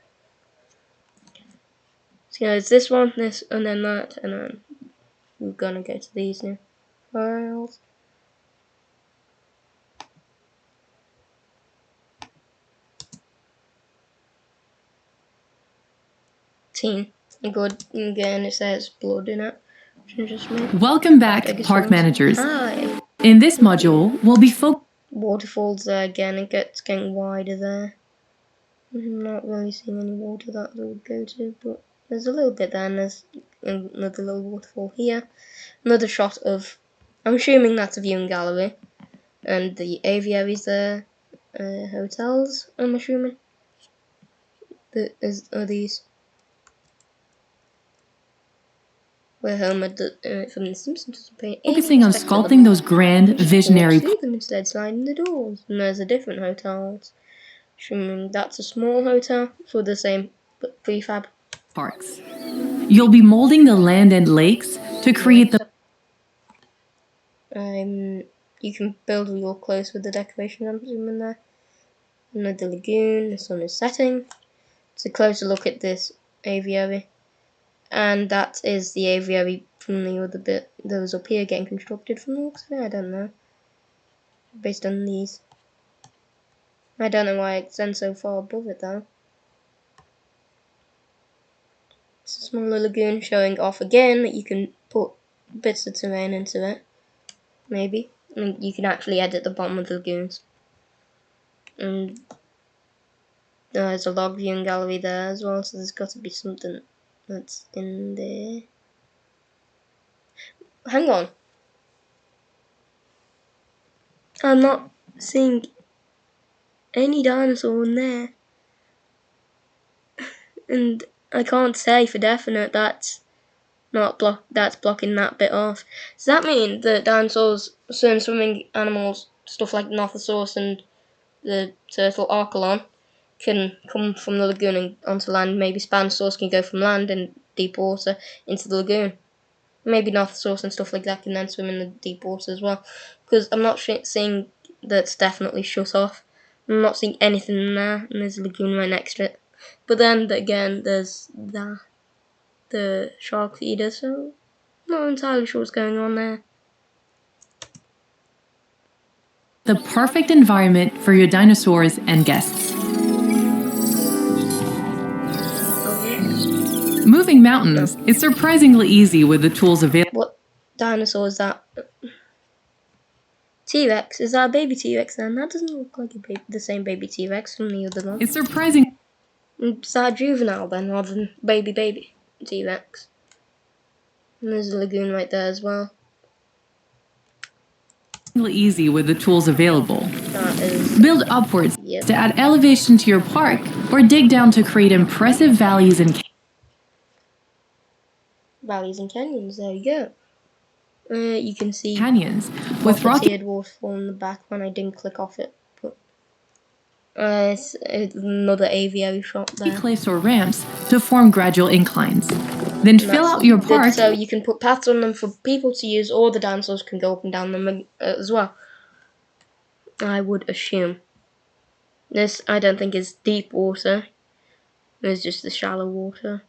So it's this one, this, and then that, and then we're gonna go to these new files. Good. Again, it says blood in it. Welcome back, park managers. Hi. In this module, we'll be waterfalls there again. It's getting wider there. I'm not really seeing any water that I would go to, but there's a little bit there, and there's another little waterfall here. Another shot of, I'm assuming that's a viewing gallery, and the aviaries there, hotels, I'm assuming. Are these? We're home at from The Simpsons. Focusing on sculpting those grand, visionary see them instead, sliding the doors. And there's a different hotel. Assuming that's a small hotel for the same prefab parks. You'll be molding the land and lakes to create the. You can build real close with the decoration, I'm assuming there. Another lagoon. The sun is setting. It's a closer look at this aviary. And that is the aviary from the other bit that was up here getting constructed from the looks of it. I don't know. Based on these. I don't know why it extends so far above it though. It's a smaller lagoon showing off again that you can put bits of terrain into it. Maybe. And you can actually edit the bottom of the lagoons. And there's a log viewing gallery there as well, so there's got to be something that's in there. Hang on. I'm not seeing any dinosaur in there. And I can't say for definite that's blocking that bit off. Does that mean that dinosaurs, certain swimming animals, stuff like Nothosaurus and the turtle Archelon, can come from the lagoon and onto land? Maybe Spanosaurus can go from land in deep water into the lagoon. Maybe Nothosaurus and stuff like that can then swim in the deep water as well. Because I'm not seeing that's definitely shut off. I'm not seeing anything in there, and there's a lagoon right next to it. But then again, there's the shark feeder, so I'm not entirely sure what's going on there. The perfect environment for your dinosaurs and guests. Moving mountains is surprisingly easy with the tools available. What dinosaur is that? T-Rex? Is that a baby T-Rex then? That doesn't look like the same baby T-Rex from the other one. It's surprising. Is that juvenile then, rather than baby T-Rex? And there's a lagoon right there as well. Easy with the tools available. Build upwards to add elevation to your park, or dig down to create impressive valleys and canyons. There you go. You can see canyons with rocky waterfall in the back when I didn't click off it. But it's another aviary shot there. Cliffs or ramps to form gradual inclines. Then fill out your park. So you can put paths on them for people to use, or the dinosaurs can go up and down them as well. I would assume. This I don't think is deep water. It's just the shallow water.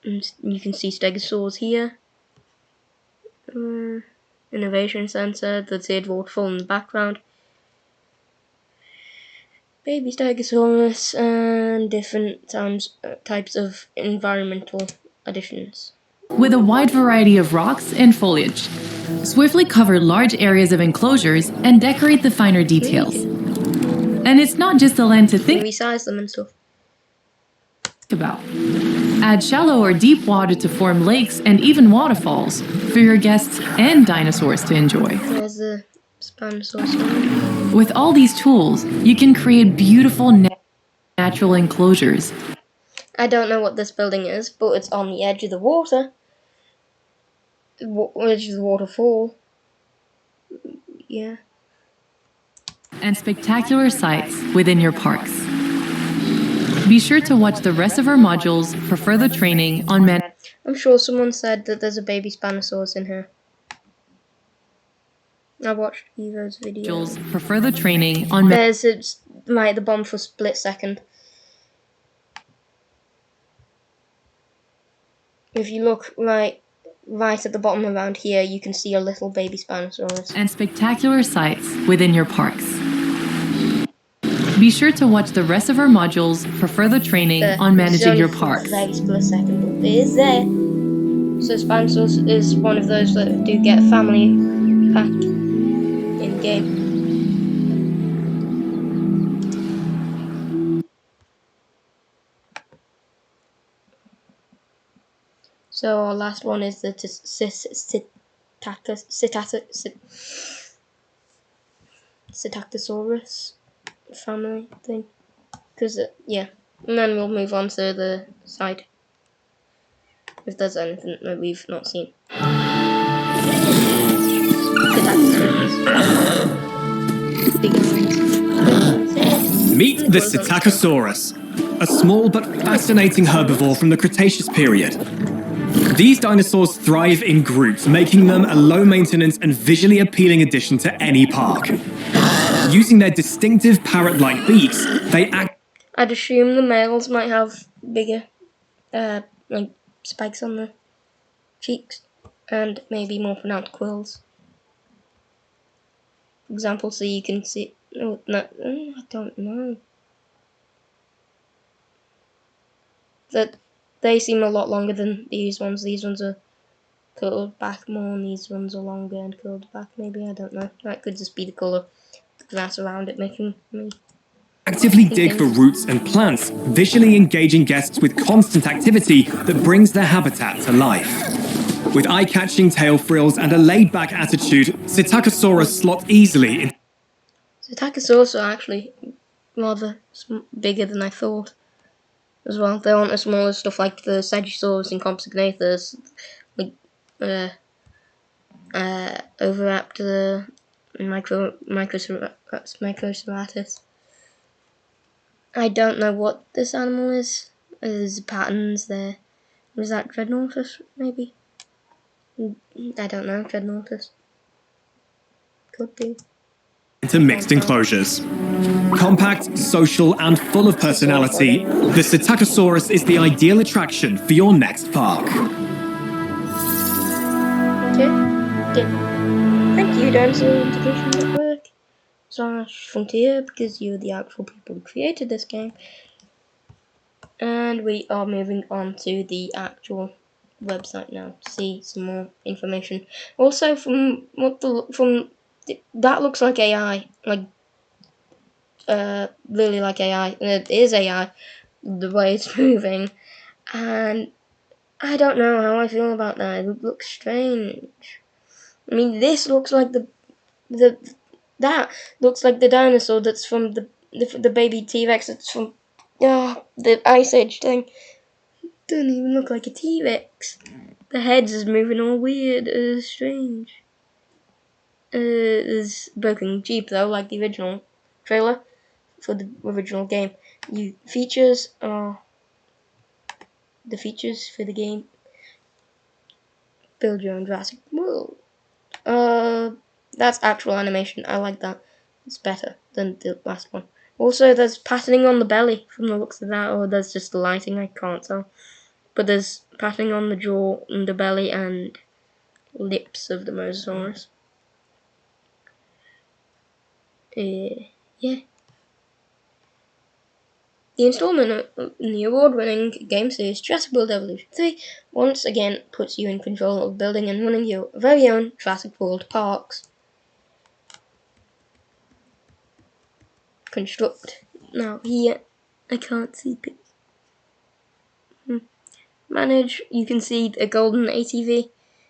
And you can see stegosaurs here. Innovation Center, the tiered waterfall in the background. Baby stegosaurus and different types of environmental additions. With a wide variety of rocks and foliage. swiftly cover large areas of enclosures and decorate the finer details. And it's not just the land to think Resize them and stuff. about. Add shallow or deep water to form lakes and even waterfalls for your guests and dinosaurs to enjoy. There's the Spanosaurus. With all these tools, you can create beautiful natural enclosures. I don't know what this building is, but it's on the edge of the water. Edge of the waterfall. Yeah. And spectacular sights within your parks. Be sure to watch the rest of our modules for further training on I'm sure someone said that there's a baby Spanosaurus in here. I watched Evo's video. for further training on There's right the bomb for a split second. If you look right at the bottom around here, you can see a little baby Spanosaurus. and spectacular sights within your parks. Be sure to watch the rest of our modules for further training on managing your parks. Very split second, but it is there. So Spanosaurus is one of those that do get family packed in the game. So our last one is the Psittacosaurus family thing. Because, yeah. And then we'll move on to the side. If there's anything that we've not seen. Meet the Psittacosaurus, a small but fascinating herbivore from the Cretaceous period. These dinosaurs thrive in groups, making them a low-maintenance and visually appealing addition to any park. Using their distinctive parrot-like beaks, they act... I'd assume the males might have bigger, like spikes on the cheeks, and maybe more pronounced quills. For example, so you can see. Oh, no, I don't know. That they seem a lot longer than these ones. These ones are curled back more, and these ones are longer and curled back. Maybe, I don't know. That could just be the colour of the grass around it making me. Actively dig for roots and plants, visually engaging guests with constant activity that brings their habitat to life. With eye-catching tail frills and a laid-back attitude, Psittacosaurus slot easily in... Psittacosaurus are actually rather bigger than I thought as well. They aren't as small as stuff like the Sagittarius and Compsognathus, like Oviraptor, Microceratus. I don't know what this animal is. There's patterns there. Was that Dreadnoughtus, maybe? I don't know, Dreadnoughtus. Could be. Into mixed enclosures. Compact, social, and full of personality, the Psittacosaurus is the ideal attraction for your next park. Okay. Thank you, Dinosaur Integration Network / Frontier, because you're the actual people who created this game. And we are moving on to the actual website now to see some more information. Also, that looks like AI, like really like AI. It is AI, the way it's moving, and I don't know how I feel about that. It looks strange. I mean, this looks like that looks like the dinosaur that's from the baby T-Rex that's from the Ice Age thing. Doesn't even look like a T-Rex. The head's is moving all weird, strange. It's broken Jeep though, like the original trailer for the original game. The features for the game. Build your own Jurassic World. That's actual animation. I like that. It's better than the last one. Also, there's patterning on the belly from the looks of that, or there's just the lighting. I can't tell. But there's patterning on the jaw and the belly and lips of the Mosasaurus. Yeah. The installment in the award-winning game series Jurassic World Evolution 3 once again puts you in control of building and running your very own Jurassic World parks. Construct. Now here, I can't see it. Manage, you can see a golden ATV.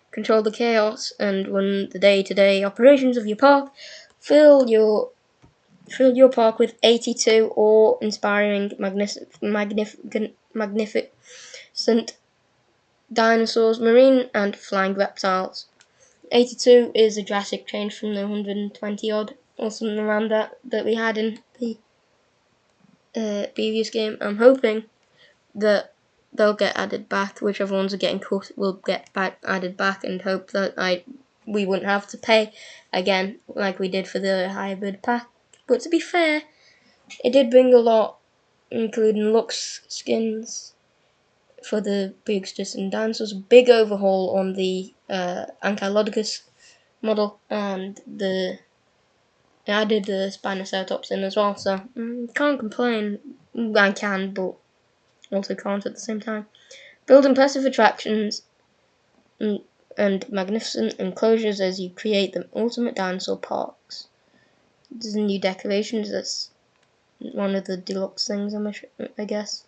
Control the chaos and run the day-to-day operations of your park. Fill your park with 82 awe-inspiring, magnificent dinosaurs, marine and flying reptiles. 82 is a drastic change from the 120 odd or something around that we had in the previous game. I'm hoping that they'll get added back. Whichever ones are getting cut will get added back, and hope that we wouldn't have to pay again like we did for the hybrid pack. But to be fair, it did bring a lot, including Lux skins for the Preexistent and dinosaurs, big overhaul on the Ankylodocus model, and they added the Spinoceratops in as well, so can't complain. I can, but also can't at the same time. Build impressive attractions and magnificent enclosures as you create the ultimate dinosaur parks. There's new decorations, that's one of the deluxe things, I guess.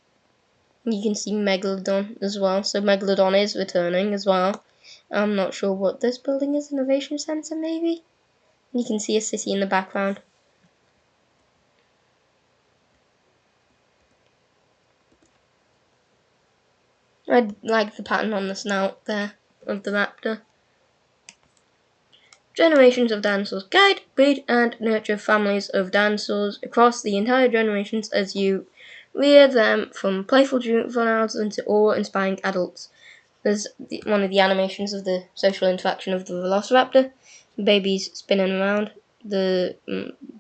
You can see Megalodon as well, so Megalodon is returning as well. I'm not sure what this building is, Innovation Centre maybe? You can see a city in the background. I like the pattern on the snout there of the raptor. Generations of dinosaurs. Guide, breed, and nurture families of dinosaurs across the entire generations as you rear them from playful juveniles into awe-inspiring adults. There's one of the animations of the social interaction of the Velociraptor. The baby's spinning around. The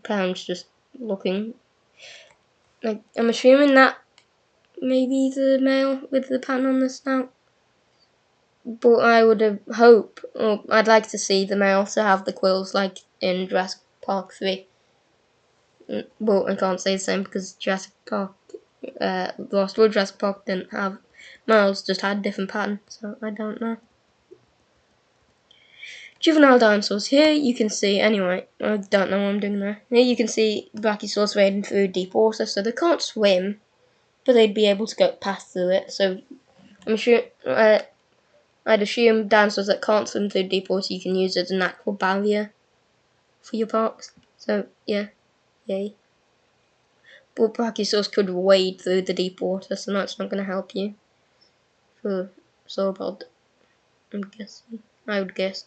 parents just looking. Like, I'm assuming that maybe the male with the pattern on the snout. But I would hope, or I'd like to see the male to have the quills like in Jurassic Park 3. But I can't say the same because Jurassic Park, Lost World Jurassic Park didn't have males, just had different patterns, so I don't know. Juvenile dinosaurs. Here you can see, anyway, I don't know what I'm doing there. Here you can see Brachiosaurus wading through deep water, so they can't swim, but they'd be able to go past through it, so I'm sure, I'd assume dinosaurs that can't swim through deep water you can use as a natural barrier for your parks. So, yeah, yay. But Brachiosaurus could wade through the deep water, so that's not going to help you. For Sauropod, I'm guessing. I would guess.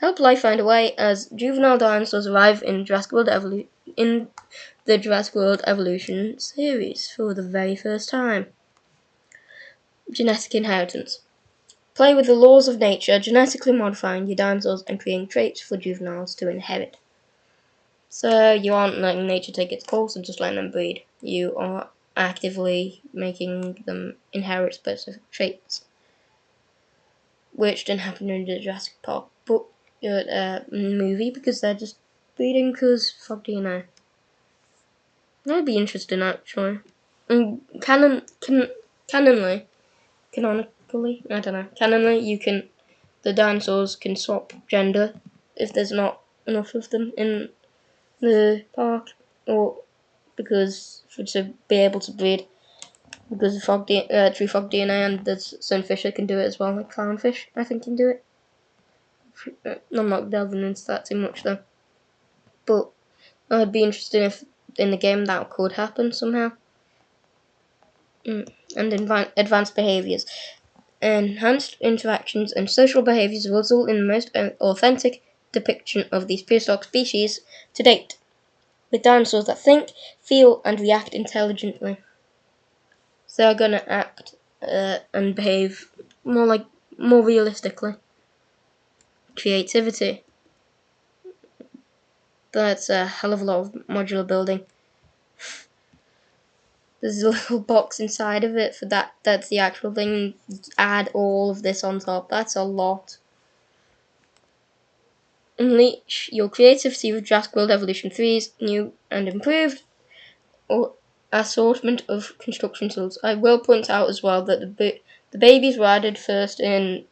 Help life find a way as juvenile dinosaurs arrive in the Jurassic World Evolution series for the very first time. Genetic inheritance. Play with the laws of nature, genetically modifying your dinosaurs and creating traits for juveniles to inherit. So you aren't letting nature take its course and just letting them breed. You are actively making them inherit specific traits, which didn't happen in the Jurassic Park movie because they're just breeding because fuck DNA. That'd be interesting actually. And canonically, I don't know. Canonically, the dinosaurs can swap gender if there's not enough of them in the park, or to be able to breed, because of true frog DNA, and there's some fish that can do it as well, like clownfish, I think can do it. I'm not delving into that too much though, but I'd be interested if in the game that could happen somehow. And advanced behaviours. Enhanced interactions and social behaviours result in the most authentic depiction of these prehistoric species to date, with dinosaurs that think, feel, and react intelligently. So they're gonna act and behave more realistically. Creativity. That's a hell of a lot of modular building. There's a little box inside of it for that. That's the actual thing. Add all of this on top. That's a lot. Unleash your creativity with Jurassic World Evolution 3's new and improved assortment of construction tools. I will point out as well that the babies were added first in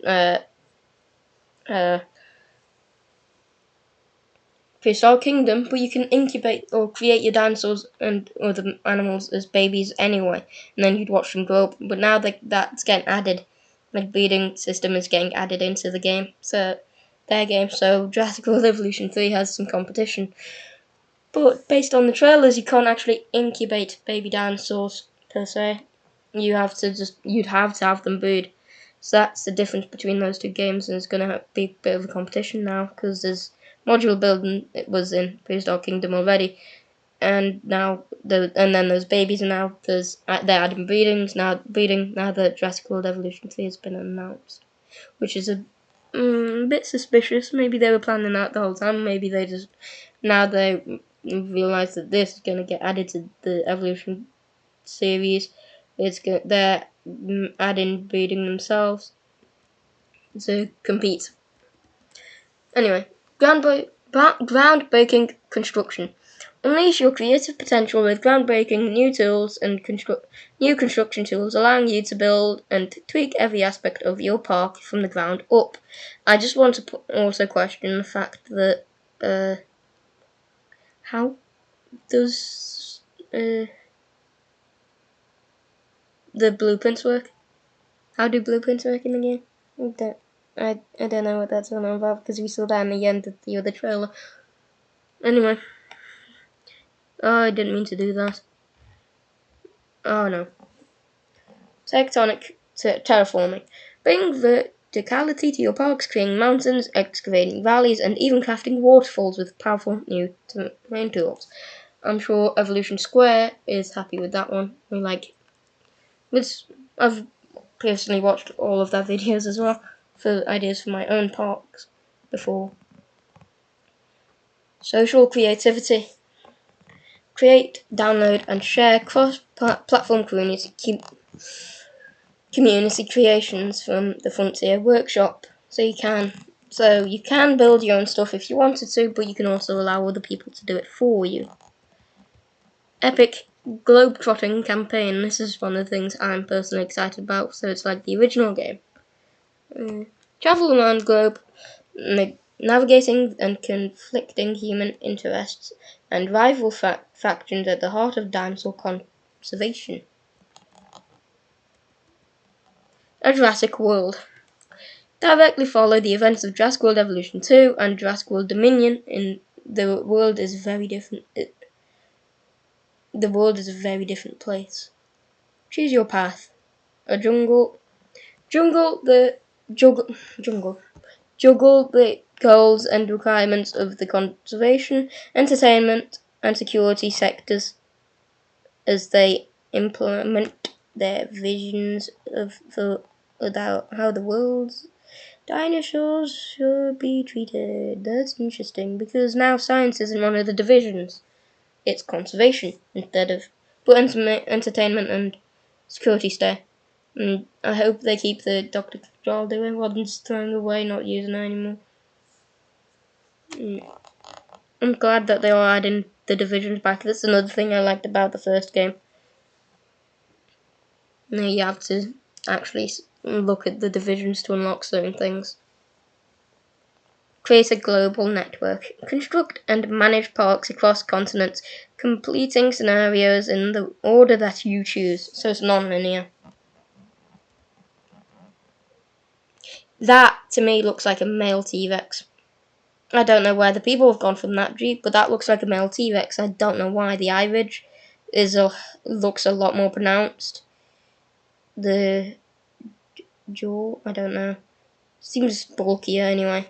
Prehistoric Kingdom, but you can incubate or create your dinosaurs and other animals as babies anyway, and then you'd watch them grow up. But now that's getting added, like breeding system is getting added into the game, so their game. So Jurassic World Evolution 3 has some competition. But based on the trailers, you can't actually incubate baby dinosaurs per se. You'd have to have them breed. So that's the difference between those two games, and it's gonna be a bit of a competition now because there's module building. It was in Prehistoric Kingdom already, and now then there's babies, and now they're adding breedings. Now that Jurassic World Evolution 3 has been announced, which is a bit suspicious. Maybe they were planning that the whole time. Maybe they just now they realize that this is gonna get added to the Evolution series. They're adding breeding themselves to compete. Anyway, groundbreaking construction. Unleash your creative potential with groundbreaking new tools and new construction tools, allowing you to build and tweak every aspect of your park from the ground up. I just want to also question the fact that how does the blueprints work? How do blueprints work in the game? I don't know what that's all about because we saw that in the end of the other trailer. Anyway. Oh, I didn't mean to do that. Oh no. Tectonic terraforming. Bring verticality to your parks, creating mountains, excavating valleys, and even crafting waterfalls with powerful new terrain tools. I'm sure Evolution Square is happy with that one. I've personally watched all of their videos as well for ideas for my own parks before. Social creativity. Create, download, and share cross-platform community creations from the Frontier Workshop. So you can build your own stuff if you wanted to, but you can also allow other people to do it for you. Epic globe-trotting campaign. This is one of the things I'm personally excited about. So it's like the original game. Travel around the globe, navigating and conflicting human interests and rival factions at the heart of dinosaur conservation. A Jurassic World. Directly follow the events of Jurassic World Evolution 2 and Jurassic World Dominion. The world is very different. The world is a very different place. Choose your path. A jungle the juggle the goals and requirements of the conservation, entertainment, and security sectors as they implement their visions of how the world's dinosaurs should be treated. That's interesting because now science isn't one of the divisions. It's conservation instead of. But entertainment and security stay. And I hope they keep the Dr. Control doing rather than just throwing away, not using it anymore. I'm glad that they are adding the divisions back. That's another thing I liked about the first game. Now you have to actually look at the divisions to unlock certain things. Create a global network. Construct and manage parks across continents, completing scenarios in the order that you choose. So it's non-linear. That, to me, looks like a male T-Rex. I don't know where the people have gone from that Jeep, but that looks like a male T-Rex. I don't know why. The eye ridge looks a lot more pronounced. The jaw, I don't know. Seems bulkier anyway.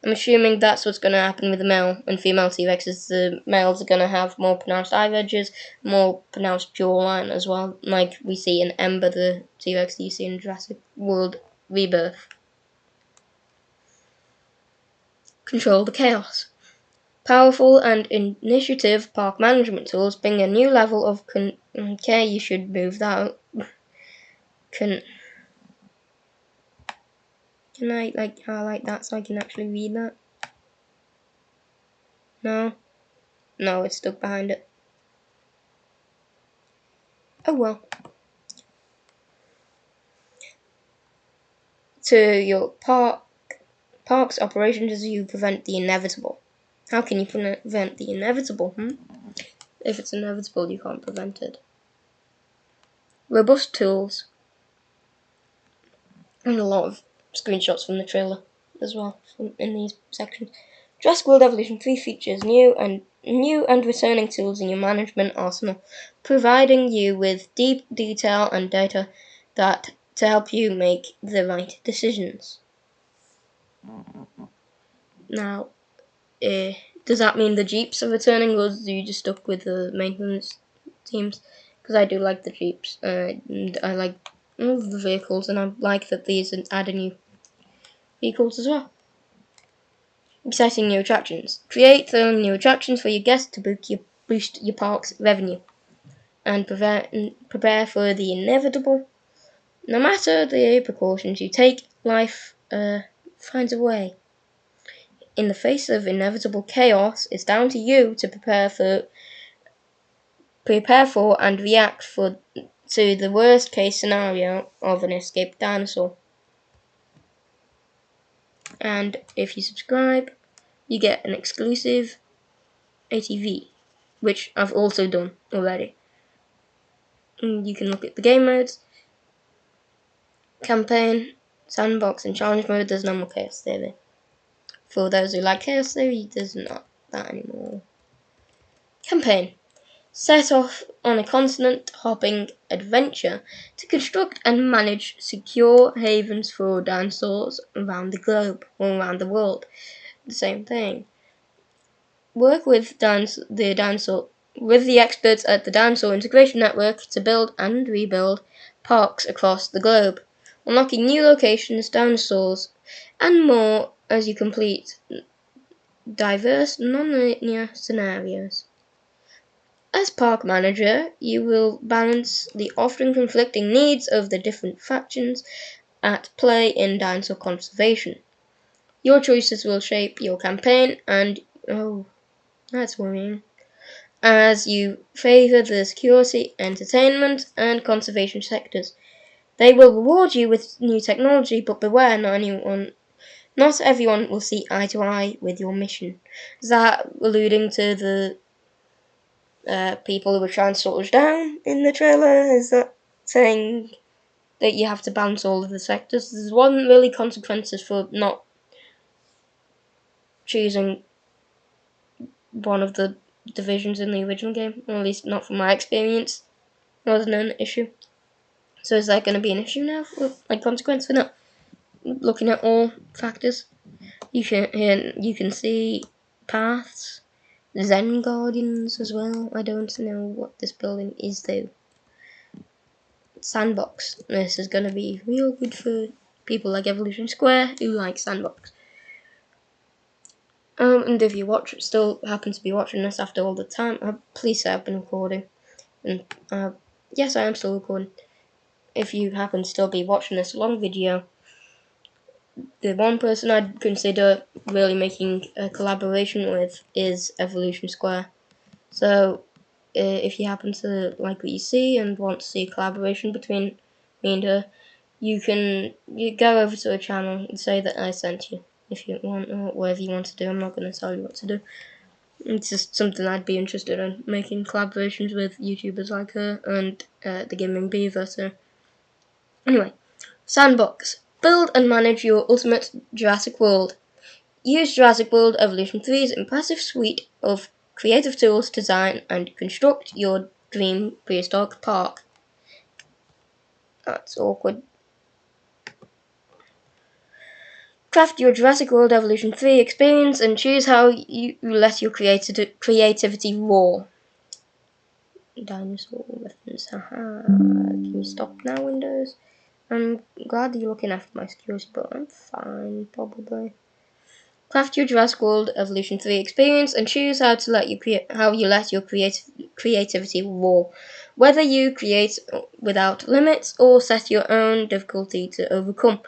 I'm assuming that's what's going to happen with the male and female T-Rexes. The males are going to have more pronounced eye ridges, more pronounced jawline as well, like we see in Ember, the T-Rex that you see in Jurassic World Rebirth. Control the chaos. Powerful and initiative park management tools bring a new level of okay, you should move that. Can I highlight that so I can actually read that? No, it's stuck behind it. Oh well. To your park's operations as you prevent the inevitable. How can you prevent the inevitable? If it's inevitable, you can't prevent it. Robust tools. And a lot of screenshots from the trailer as well in these sections. Jurassic World Evolution 3 features new and returning tools in your management arsenal, providing you with deep detail and data that to help you make the right decisions. Now, does that mean the Jeeps are returning, or are you just stuck with the maintenance teams? Because I do like the Jeeps. And I like all of the vehicles, and I like that these add new vehicles as well. Exciting new attractions. Create thrilling new attractions for your guests to boost your park's revenue. And prepare for the inevitable. No matter the precautions you take, life finds a way. In the face of inevitable chaos, it's down to you to prepare for and react to the worst case scenario of an escaped dinosaur. And if you subscribe, you get an exclusive ATV, which I've also done already. And you can look at the game modes, campaign, sandbox, and challenge mode. There's no more chaos theory. For those who like chaos theory, there's not that anymore. Campaign. Set off on a continent-hopping adventure to construct and manage secure havens for dinosaurs around the globe or around the world. The same thing. Work with the experts at the Dinosaur Integration Network to build and rebuild parks across the globe, unlocking new locations, dinosaurs, and more as you complete diverse non-linear scenarios. As park manager, you will balance the often conflicting needs of the different factions at play in dinosaur conservation. Your choices will shape your campaign and, oh, that's worrying, as you favour the security, entertainment, and conservation sectors. They will reward you with new technology, but beware, not everyone will see eye to eye with your mission. Is that alluding to the people who were trying to sort us down in the trailer? Is that saying that you have to balance all of the sectors? There's one really consequences for not choosing one of the divisions in the original game, or at least not from my experience. It wasn't an issue. So is that going to be an issue now, like consequence for not looking at all factors? You can see paths, Zen Guardians as well. I don't know what this building is though. Sandbox. This is going to be real good for people like Evolution Square who like Sandbox. And if you still happen to be watching this after all the time, please say I've been recording. And yes, I am still recording. If you happen to still be watching this long video, the one person I'd consider really making a collaboration with is Evolution Square. So, if you happen to like what you see and want to see a collaboration between me and her, you go over to her channel and say that I sent you. If you want, or whatever you want to do, I'm not going to tell you what to do. It's just something I'd be interested in, making collaborations with YouTubers like her and the Gaming Beaver. So, anyway, Sandbox. Build and manage your ultimate Jurassic World. Use Jurassic World Evolution 3's impressive suite of creative tools to design and construct your dream prehistoric park. That's awkward. Craft your Jurassic World Evolution 3 experience and choose how you let your creativity roar. Dinosaur weapons, haha. Can you stop now, Windows? I'm glad that you're looking after my security, but I'm fine, probably. Craft your Jurassic World Evolution 3 experience and choose how you let your creativity roar. Whether you create without limits or set your own difficulty to overcome.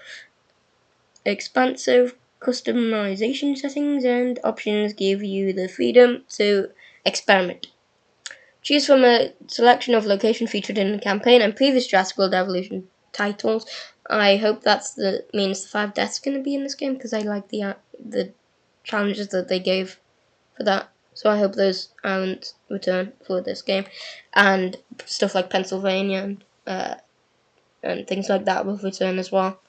Expansive customization settings and options give you the freedom to experiment. Choose from a selection of location featured in the campaign and previous Jurassic World Evolution titles. I hope means the 5 deaths going to be in this game, because I like the challenges that they gave for that. So I hope those aren't return for this game, and stuff like Pennsylvania and things like that will return as well.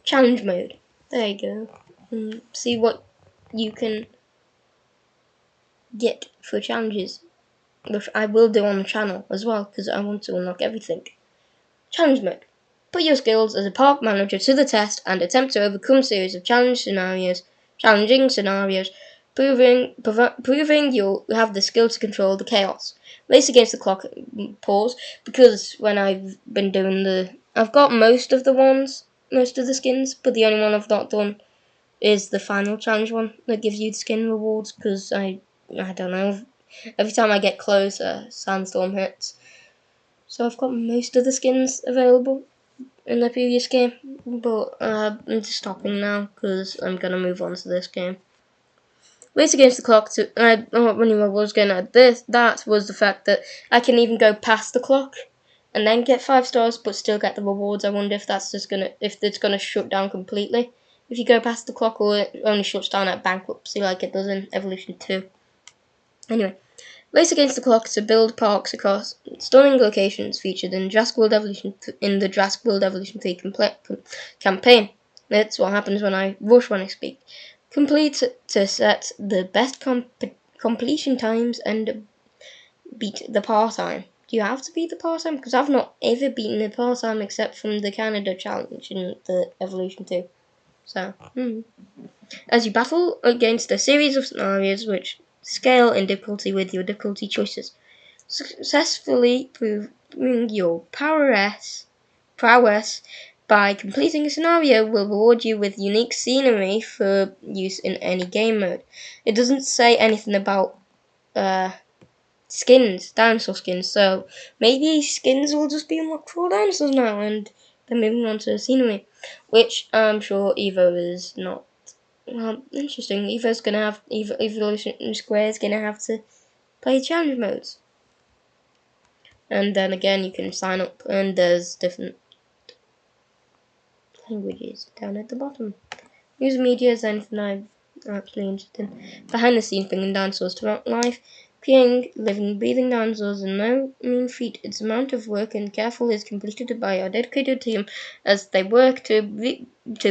Challenge mode. There you go. See what you can get for challenges, which I will do on the channel as well, because I want to unlock everything. Challenge mode. Put your skills as a park manager to the test and attempt to overcome a series of challenging scenarios, proving you'll have the skill to control the chaos. Race against the clock. Pause, because when I've been doing I've got most of the skins, but the only one I've not done is the final challenge one that gives you the skin rewards, because I don't know, every time I get close, a sandstorm hits. So I've got most of the skins available in the previous game, but I'm just stopping now because I'm gonna move on to this game. Race against the clock. When I was going at this, that was the fact that I can even go past the clock and then get 5 stars, but still get the rewards. I wonder if it's gonna shut down completely if you go past the clock, or it only shuts down at bankruptcy like it does in Evolution 2. Anyway, race against the clock to build parks across stunning locations featured in the Jurassic World Evolution 3 campaign. That's what happens when I rush when I speak. Complete to set the best completion times and beat the par time. Do you have to beat the par time? Because I've not ever beaten the par time except from the Canada challenge in the Evolution 2. So, as you battle against a series of scenarios which scale in difficulty with your difficulty choices, successfully proving your prowess by completing a scenario will reward you with unique scenery for use in any game mode. It doesn't say anything about dinosaur skins, so maybe skins will just be unlocked for dinosaurs now, and then moving on to scenery, which I'm sure Evo is not. Well, interesting. Evolution Square is gonna have to play challenge modes. And then again, you can sign up, and there's different languages down at the bottom. News media is anything I'm actually interested in. Behind the scenes, bringing dinosaurs to life. Creating living, breathing dinosaurs is no mean feat. Its amount of work and careful is completed by our dedicated team as they work to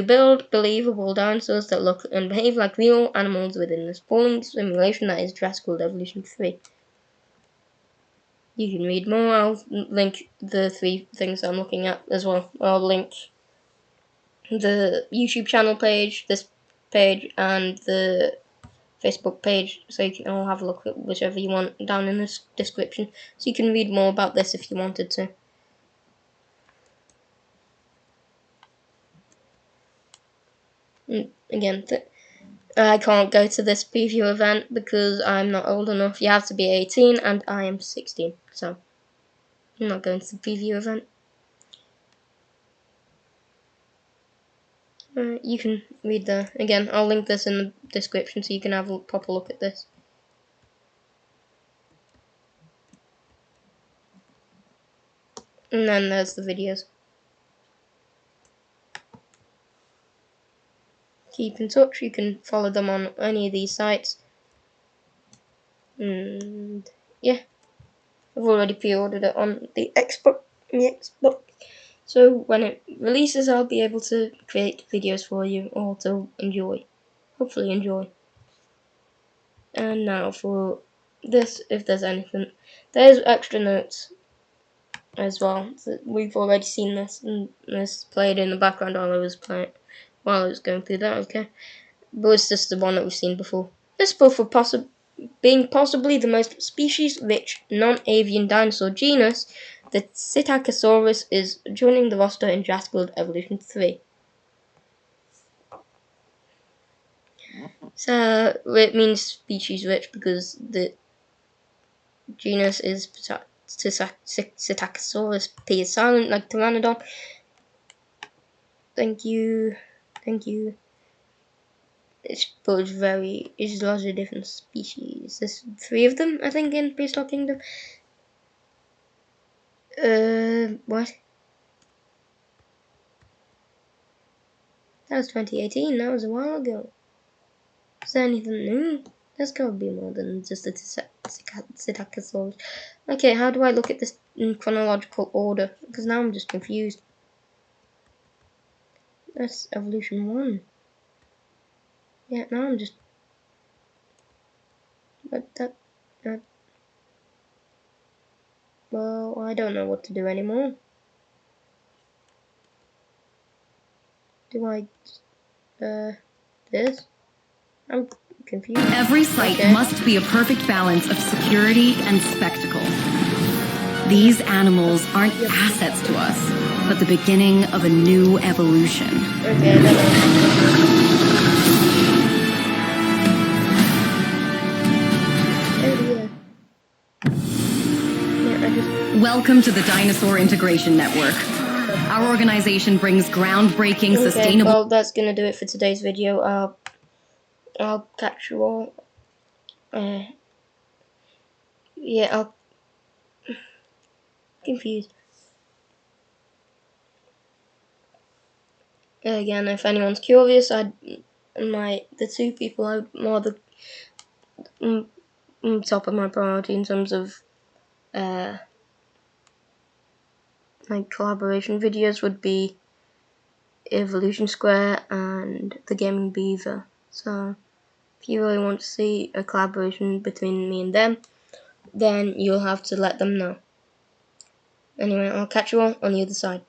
build believable dinosaurs that look and behave like real animals within this sprawling simulation that is Jurassic World Evolution 3. You can read more. I'll link the 3 things I'm looking at as well. I'll link the YouTube channel page, this page, and the Facebook page, so you can all have a look at whichever you want down in the description, so you can read more about this if you wanted to. Again, I can't go to this preview event because I'm not old enough. You have to be 18 and I am 16, so I'm not going to the preview event. You can read there. Again, I'll link this in the description so you can have a proper look at this. And then there's the videos. Keep in touch. You can follow them on any of these sites. And yeah, I've already pre-ordered it on the Xbox. So when it releases, I'll be able to create videos for you all to enjoy. Hopefully enjoy. And now for this, if there's anything, there's extra notes as well. So we've already seen this, and this played in the background while I was going through that. Okay, but it's just the one that we've seen before. This book for being possibly the most species-rich non-avian dinosaur genus, the Psittacosaurus is joining the roster in Jurassic World Evolution 3. So it means species-rich because the genus is Psittacosaurus. P is silent like Pteranodon. Thank you. but it's lots of different species. There's 3 of them, I think, in Prehistoric Kingdom. What? That was 2018, that was a while ago. Is there anything new? There's gotta be more than just a Psittacosaurus. Okay, how do I look at this in chronological order? Because now I'm just confused. That's Evolution 1. Yeah, now I'm just... But that... well, I don't know what to do anymore. Do I... this? I'm confused. Every site must be a perfect balance of security and spectacle. These animals aren't assets to us, but the beginning of a new evolution. Okay, Welcome to the Dinosaur Integration Network. Our organization brings groundbreaking, sustainable... well, that's gonna do it for today's video. I'll catch you all. Yeah, I'll... confused. Again, if anyone's curious, the 2 people I more the top of my priority in terms of like collaboration videos would be Evolution Square and the Gaming Beaver. So if you really want to see a collaboration between me and them, then you'll have to let them know. Anyway, I'll catch you all on the other side.